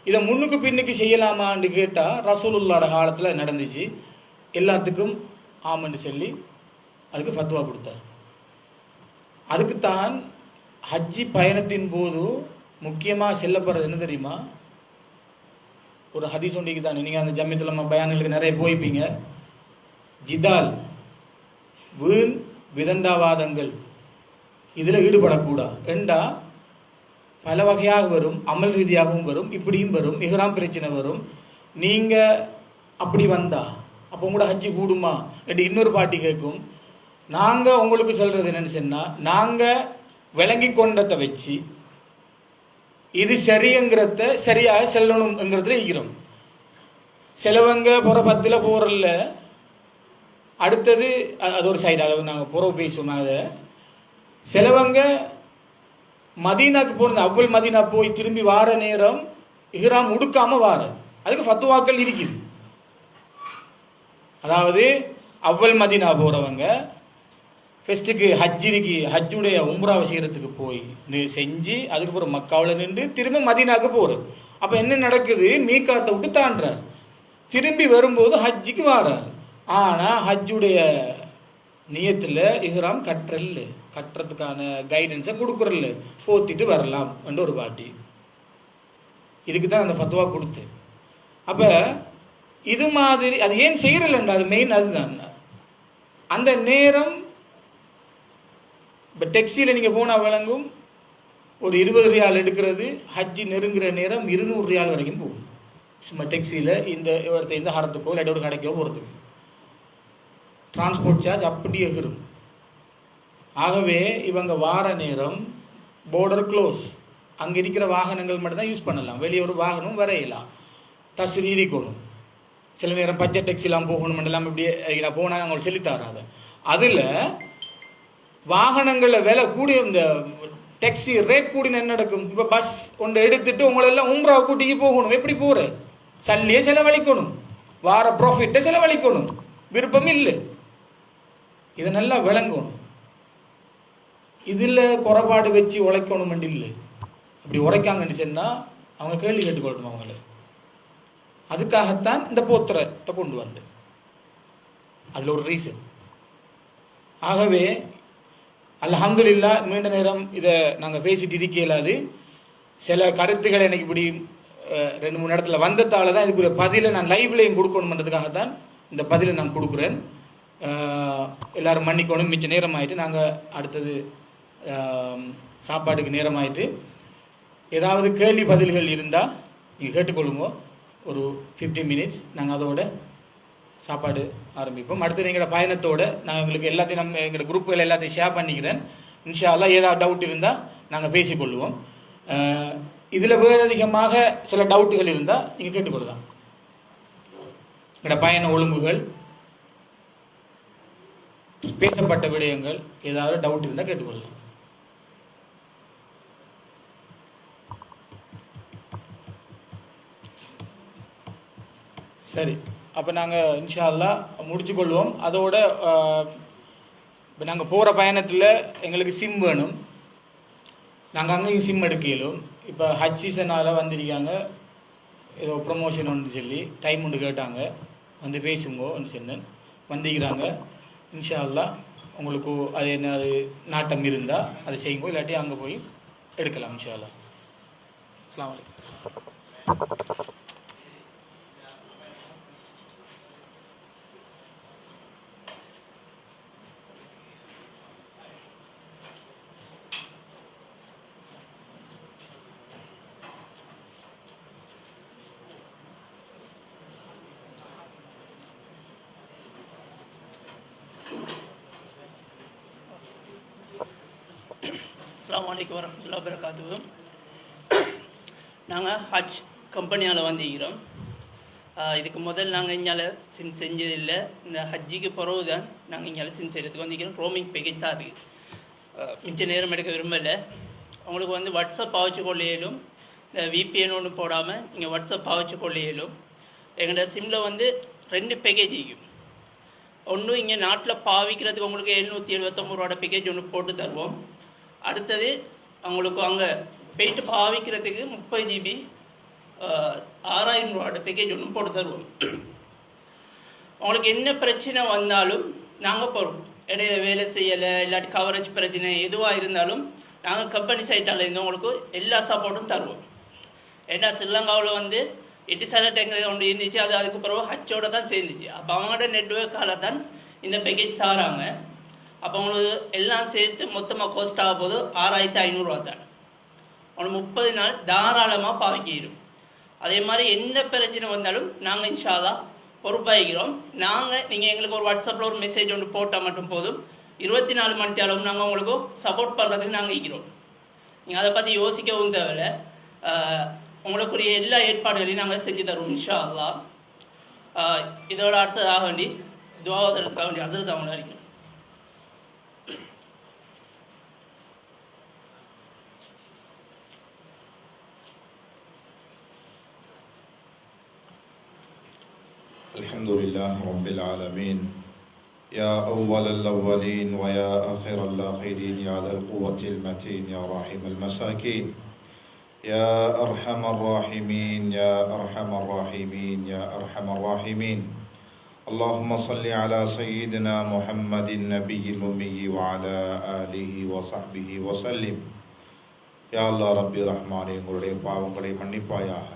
இதை முன்னுக்கு பின்னுக்கு செய்யலாமான்னு கேட்டால் ரசூலுல்லாட காலத்தில் நடந்துச்சு. எல்லாத்துக்கும் ஆமன்னு சொல்லி அதுக்கு ஃபத்வா கொடுத்தார். அதுக்குத்தான் ஹஜ்ஜி பயணத்தின் போது முக்கியமாக செல்லப்படுறது என்ன தெரியுமா? ஒரு ஹதீஸ் ஒன்றிக்கு தான், நீங்கள் அந்த ஜம்மியத்துல் உலமா பயான்களுக்கு நிறைய போய்ப்பீங்க. ஜிதால், வீண் விதண்டாவாதங்கள், இதில் ஈடுபடக்கூடாது என்றா பல வகையாக வரும், அமல் ரீதியாகவும் வரும், இப்படியும் வரும், இஹ்ராம் பிரச்சனை வரும். நீங்கள் அப்படி வந்தா அப்போ உங்களோட ஹஜ்ஜி கூடுமா என்று இன்னொரு பாட்டி கேட்கும். நாங்கள் உங்களுக்கு சொல்கிறது என்னன்னு சொன்னால், நாங்கள் விளங்கி கொண்டதை வச்சு இது சரிங்கிறத சரியாக செல்லணுங்கிறதுல இருக்கிறோம். சிலவங்க புற 10 போகிறல்ல, அடுத்தது அது ஒரு சைடு, அதாவது நாங்கள் புற பேசுவோம். அதை சிலவங்க மதீனாக்கு போனது, அவ்வளவு மதீனா போய் திரும்பி வார நேரம் இஹ்ராம் உடுக்காம வார, அதுக்கு ஃபத்வாக்கள் இருக்குது. அதாவது அவ்வல் மதீனா போகிறவங்க ஃபெஸ்ட்டுக்கு ஹஜ்ஜுடைய உம்ராவை செய்கிறதுக்கு போய் செஞ்சு அதுக்கப்புறம் மக்காவில் நின்று திரும்ப மதீனாவுக்கு போகிறது. அப்போ என்ன நடக்குது? மீகாத்தை விட்டு தாண்டுறார், திரும்பி வரும்போது ஹஜ்ஜிக்கு வாரார். ஆனால் ஹஜ்ஜுடைய நியத்தில் இஹ்ராம் கட்டுறதுக்கான கைடன்ஸை கொடுக்குறல்ல, போத்திட்டு வரலாம் என்ற ஒரு பாட்டி. இதுக்கு தான் அந்த ஃபத்வா கொடுத்து. அப்போ இது மாதிரி அது ஏன் செய்கிறல்ல, அது மெயின் அதுதான். அந்த நேரம் இப்போ டெக்ஸியில் நீங்கள் போனால் விளங்கும், ஒரு 20 ரியால் எடுக்கிறது ஹஜ்ஜி நெருங்குற நேரம் 200 ரியால் வரைக்கும் போகும். சும்மா டெக்ஸியில் இந்த ஹரத்துக்கோ இல்லாட்டி ஒரு கடைக்கோ போகிறதுக்கு டிரான்ஸ்போர்ட் சார்ஜ் அப்படியே வரும். ஆகவே இவங்க வார நேரம் பார்டர் க்ளோஸ், அங்கே இருக்கிற வாகனங்கள் மட்டும்தான் யூஸ் பண்ணலாம், வெளியே ஒரு வாகனம் வரையலாம், தஸ்ரீரிக்கணும். சில நேரம் பச்சை டெக்ஸிலாம் போகணும் எல்லாம் இப்படியே போனால் அவங்களுக்கு சொல்லித்தராது. அதில் வாகனங்களில் விலை கூடிய இந்த டெக்ஸி ரேட் கூடின என்ன நடக்கும்? இப்போ பஸ் ஒன்று எடுத்துட்டு உங்களெல்லாம் உம்ரா கூட்டிக்கு போகணும். எப்படி போகிற? சல்லியே செலவழிக்கணும், வார ப்ராஃபிட்டை செலவழிக்கணும், விருப்பம் இல்லை. இதை நல்லா விளங்கணும். இதில் குறைபாடு வச்சு உழைக்கணும் இல்லை. அப்படி உரைக்காங்கன்னு சொன்னால் அவங்க கேள்வி கேட்டுக்கொள்ளணும் அவங்கள. அதுக்காகத்தான் இந்த போத்திரத்தை கொண்டு வந்து, அதில் ஒரு ரீசன். ஆகவே அல்ஹம்துலில்லாஹ் நீண்ட நேரம் இதை நாங்கள் பேசிட்டு இருக்க இயலாது. சில கருத்துக்களை எனக்கு இப்படி 2-3 இடத்துல வந்ததால தான் இதுக்குரிய பதிலை நான் லைவ்லையும் கொடுக்கணுன்றதுக்காகத்தான் இந்த பதிலை நான் கொடுக்குறேன். எல்லாரும் மன்னிக்கணும், மிச்ச நேரம் ஆகிட்டு நாங்கள் அடுத்தது சாப்பாட்டுக்கு நேரம் ஆகிட்டு. ஏதாவது கேள்வி பதில்கள் இருந்தால் நீங்கள் கேட்டுக்கொள்ளுங்க. ஒரு 15 மினிட்ஸ் நாங்கள் அதோட சாப்பாடு ஆரம்பிப்போம். அடுத்து எங்களோட பயணத்தோட நான் எங்களுக்கு எல்லாத்தையும் எங்களோட குரூப்புகள் எல்லாத்தையும் ஷேர் பண்ணிக்கிறேன். இன்ஷா அல்லாஹ் ஏதாவது டவுட் இருந்தால் நாங்கள் பேசிக்கொள்வோம். இதில் வேறு அதிகமாக சில டவுட்டுகள் இருந்தால் நீங்கள் கேட்டுக்கொள்ளலாம். எங்களோட பயண ஒழுங்குகள், பேசப்பட்ட விடயங்கள், ஏதாவது டவுட் இருந்தால் கேட்டுக்கொள்ளலாம். சரி, அப்போ நாங்கள் இன்ஷா அல்லாஹ் முடிச்சுக்கொள்வோம். அதோட இப்போ நாங்கள் போகிற பயணத்தில் எங்களுக்கு சிம் வேணும். நாங்கள் அங்கேயும் சிம் எடுக்கலும். இப்போ ஹஜ் சீசனால் வந்திருக்காங்க, ஏதோ ப்ரொமோஷன் ஒன்று சொல்லி டைம் ஒன்று கேட்டாங்க, வந்து பேசுங்கோன்னு சொன்னேன். வந்திருக்கிறாங்க. இன்ஷா அல்லாஹ் உங்களுக்கு அது என்ன அது நாட்டம் இருந்தால் அதை செய்யுங்கோ, இல்லாட்டி அங்கே போய் எடுக்கலாம் இன்ஷா அல்லாஹ். அஸ்ஸலாமு அலைக்கும். அஸ்ஸலாமு அலைக்கும் வரஹ்மத்துல்லாஹி வபரகாத்துஹு. நாங்கள் ஹஜ் கம்பெனியால் வந்திருக்கிறோம். இதுக்கு முதல் நாங்கள் இங்கே சிம் செஞ்சதில்லை. இந்த ஹஜ்ஜிக்கு பிறகு தான் நாங்கள் இங்கே சிம் செய்கிறதுக்கு வந்திருக்கிறோம். ரோமிங் பேக்கேஜ் தான் அதுக்கு மிச்ச நேரம் எடுக்க விரும்பலை. உங்களுக்கு வந்து வாட்ஸ்அப் பாவச்சு கொள்ளையிலும், இந்த விபிஎன் ஒன்று போடாமல் நீங்கள் வாட்ஸ்அப் பாவச்சு கொள்ளையிலும். எங்களோட சிம்மில் வந்து 2 பேக்கேஜ் இருக்கும். ஒன்று இங்கே நாட்டில் பாவிக்கிறதுக்கு உங்களுக்கு 779 ரூபாயோட பேக்கேஜ் ஒன்று போட்டு தருவோம். அடுத்தது அவங்களுக்கு அங்கே போயிட்டு பாவிக்கிறதுக்கு 30 GB 6000 ரூபாயோட பேக்கேஜ் ஒன்று போட்டு தருவோம். அவங்களுக்கு என்ன பிரச்சனை வந்தாலும் நாங்கள் போகிறோம். இடையில வேலை செய்யலை, இல்லாட்டி கவரேஜ் பிரச்சனை எதுவாக இருந்தாலும் நாங்கள் கம்பெனி சைட்டால் இருந்து உங்களுக்கு எல்லா சப்போர்ட்டும் தருவோம். ஏன்னா ஸ்ரீலங்காவில் வந்து எட்டிசாலட்டுங்கிறது ஒன்று இருந்துச்சு, அது அதுக்கு பிறகு ஹச்சோட தான் சேர்ந்துச்சு. அப்போ அவங்களோட நெட்ஒர்க்கால தான் இந்த பேக்கேஜ் தராங்க. அப்போ உங்களுக்கு எல்லாம் சேர்த்து மொத்தமாக காஸ்ட் ஆக போது 6500 ரூபா தான். அவங்களுக்கு 30 நாள் தாராளமாக பாவிக்கிடும். அதே மாதிரி எந்த பிரச்சனை வந்தாலும் நாங்கள் இன்ஷா அல்லாஹ் பொறுப்பாகிறோம். நீங்கள் எங்களுக்கு ஒரு வாட்ஸ்அப்பில் ஒரு மெசேஜ் ஒன்று போட்டால் மட்டும் போதும். 24 மணி நேரம் நாங்கள் உங்களுக்கு சப்போர்ட் பண்ணுறதுக்கு நாங்கள் இருக்கிறோம். நீங்கள் அதை பற்றி யோசிக்கவும் தேவையில்லை. உங்களுக்குரிய எல்லா ஏற்பாடுகளையும் நாங்கள் செஞ்சு தருவோம் இன்ஷா அல்லாஹ். இதோட அடுத்ததாக வேண்டி துவாவதற்காக வேண்டி ஹஸரத் அவங்கள இருக்கிறோம். الحمد لله رب العالمين يا أول الأولين ويا آخر الآخرين يا ذا القوة المتين يا راحم المساكين يا أرحم الراحمين يا أرحم الراحمين يا أرحم الراحمين اللهم صل على سيدنا محمد النبي الأمي وعلى آله وصحبه وسلم. யா அல்லா ரப்பி ரஹ்மானே, எங்களுடைய பாவங்களை மன்னிப்பாயாக.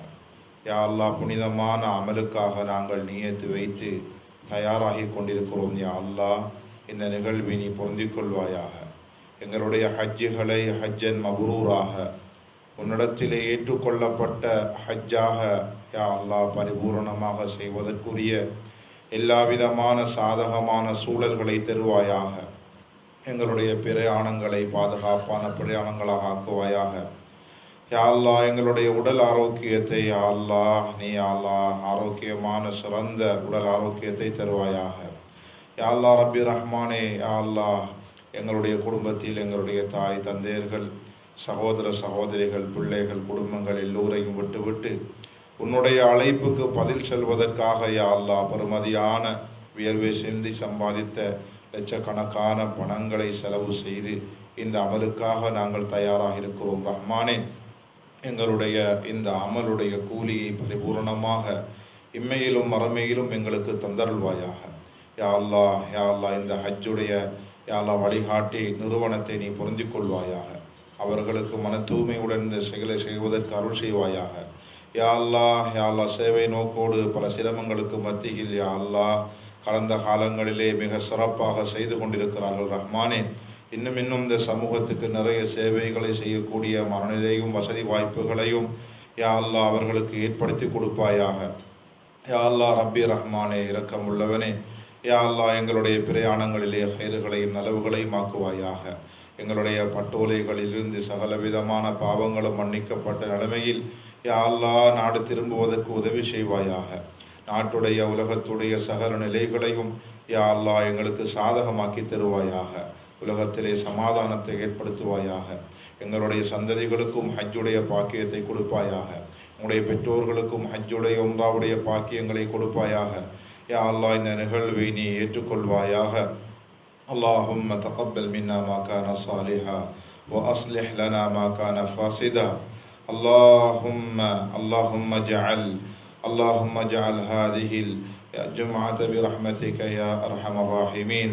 யா அல்லா, புனிதமான அமலுக்காக நாங்கள் நியத்து வைத்து தயாராகி கொண்டிருக்கிறோம். யா அல்லா, இந்த நிகழ்வை நீ பொருந்திக் கொள்வாயாக. எங்களுடைய ஹஜ்ஜுகளை ஹஜ்ஜன் மபரூராக, உன்னிடத்திலே ஏற்றுக்கொள்ளப்பட்ட ஹஜ்ஜாக யா அல்லா பரிபூரணமாக செய்வதற்குரிய எல்லா விதமான சாதகமான சூழல்களை தருவாயாக. எங்களுடைய பிரயாணங்களை பாதுகாப்பான பிரயாணங்களாக ஆக்குவாயாக. யா அல்லா, எங்களுடைய உடல் ஆரோக்கியத்தை யா அல்லா நீ யா அல்லா ஆரோக்கியமான சிறந்த உடல் ஆரோக்கியத்தை தருவாயாக. யா அல்லா ரப்பி ரஹ்மானே, யா அல்லா, எங்களுடைய குடும்பத்தில் எங்களுடைய தாய் தந்தையர்கள், சகோதர சகோதரிகள், பிள்ளைகள், குடும்பங்கள் எல்லோரையும் விட்டுவிட்டு உன்னுடைய அழைப்புக்கு பதில் செல்வதற்காக யா அல்லா பெருமதியான வியர்வை சிந்தி சம்பாதித்த லட்சக்கணக்கான பணங்களை செலவு செய்து இந்த அமலுக்காக நாங்கள் தயாராக இருக்கிறோம். ரஹ்மானே, எங்களுடைய இந்த அமலுடைய கூலியை பரிபூர்ணமாக இம்மையிலும் மறுமையிலும் எங்களுக்கு தந்தருள்வாயாக. யா அல்லா, யா அல்லா, இந்த ஹஜ்ஜுடைய யா அல்லா வழிகாட்டி நிறுவனத்தை நீ பொருந்திக் கொள்வாயாக. அவர்களுக்கு மன தூய்மையுடன் இந்த செயலை செய்வதற்கு அருள் செய்வாயாக. யா அல்லா, யா அல்லா, சேவை நோக்கோடு பல சிரமங்களுக்கு மத்தியில் யா அல்லா கடந்த காலங்களிலே மிக சிறப்பாக செய்து கொண்டிருக்கிறார்கள். ரஹ்மானே, இன்னும் இந்த சமூகத்துக்கு நிறைய சேவைகளை செய்யக்கூடிய மனநிலையும் வசதி வாய்ப்புகளையும் யா அல்லா அவர்களுக்கு ஏற்படுத்தி கொடுப்பாயாக. யா அல்லா ரப்பி ரஹ்மானே, இரக்கம் உள்ளவனே, யா அல்லா, எங்களுடைய பிரயாணங்களிலே ஹைறுகளையும் நலவுகளையும் ஆக்குவாயாக. எங்களுடைய பட்டோலைகளிலிருந்து சகல விதமான பாவங்களும் மன்னிக்கப்பட்ட நிலைமையில் யா அல்லா நாடு திரும்புவதற்கு உதவி செய்வாயாக. நாட்டுடைய உலகத்துடைய சகல நிலைகளையும் யா அல்லா எங்களுக்கு சாதகமாக்கி தருவாயாக. உலகத்திலே சமாதானத்தை ஏற்படுத்துவாயாக. எங்களுடைய சந்ததிகளுக்கும் ஹஜ்ஜுடைய பாக்கியத்தை கொடுப்பாயாக. உங்களுடைய பெற்றோர்களுக்கும் ஹஜ்ஜுடைய உம்ராவுடைய பாக்கியங்களை கொடுப்பாயாக. யா அல்லா, இந்த நிகழ்வை நீ ஏற்றுக்கொள்வாயாக. اللهم تقبل منا ما كان صالحا وأصلح لنا ما كان فاسدا. اللهم اجعل هذه الجمعة برحمتك يا أرحم الراحمين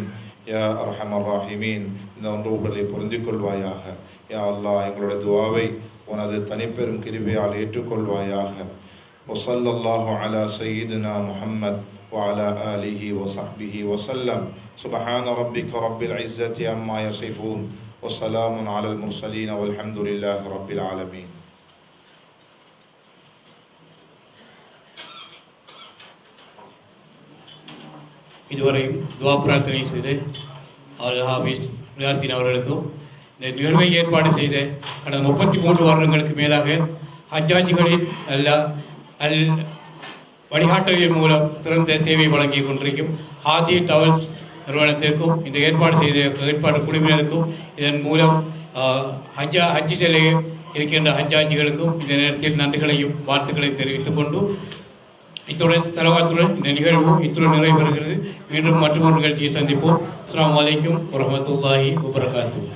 يا أرحم الراحمين. இந்த ஒன்றுகளை பொருந்திக் கொள்வாயாக. யா அல்லாஹ், எங்களுடைய துஆவை உனது தனிப்பெரும் கிருபையால் ஏற்றுக்கொள்வாயாக. வஸல்லல்லாஹு அலா சய்யிதினா முஹம்மத் وعلى آله وصحبه وسلم. سبحان ربك رب العزة عما يصفون وسلام على المرسلين والحمد لله رب العالمين. இதுவரை துவா பிரார்த்தனை செய்து ஹாபிஸ் நியாசின் அவர்களுக்கும் இந்த நிகழ்வை ஏற்பாடு செய்த கடந்த 33 வருடங்களுக்கு மேலாக ஹஜ்ஜாஜிகளின் வழிகாட்டலின் மூலம் சிறந்த சேவை வழங்கி கொண்டிருக்கும் ஹாஜி டவல்ஸ் நிறுவனத்திற்கும் இந்த ஏற்பாடு குழுவினருக்கும் இதன் மூலம் ஹஜ்ஜி செல்ல இருக்கின்ற ஹஜ்ஜாஜிகளுக்கும் இந்த நேரத்தில் நன்றிகளையும் வாழ்த்துக்களையும் தெரிவித்துக் கொண்டு இத்துடன் செலவாத்துடன் இந்த நிகழ்வு இத்துடன் நிறைவேறுகிறது. மீண்டும் மற்றொரு நிகழ்ச்சியை சந்திப்போம். அஸ்ஸலாமு அலைக்கும் வரஹ்மத்துல்லாஹி வபரகாத்துஹு.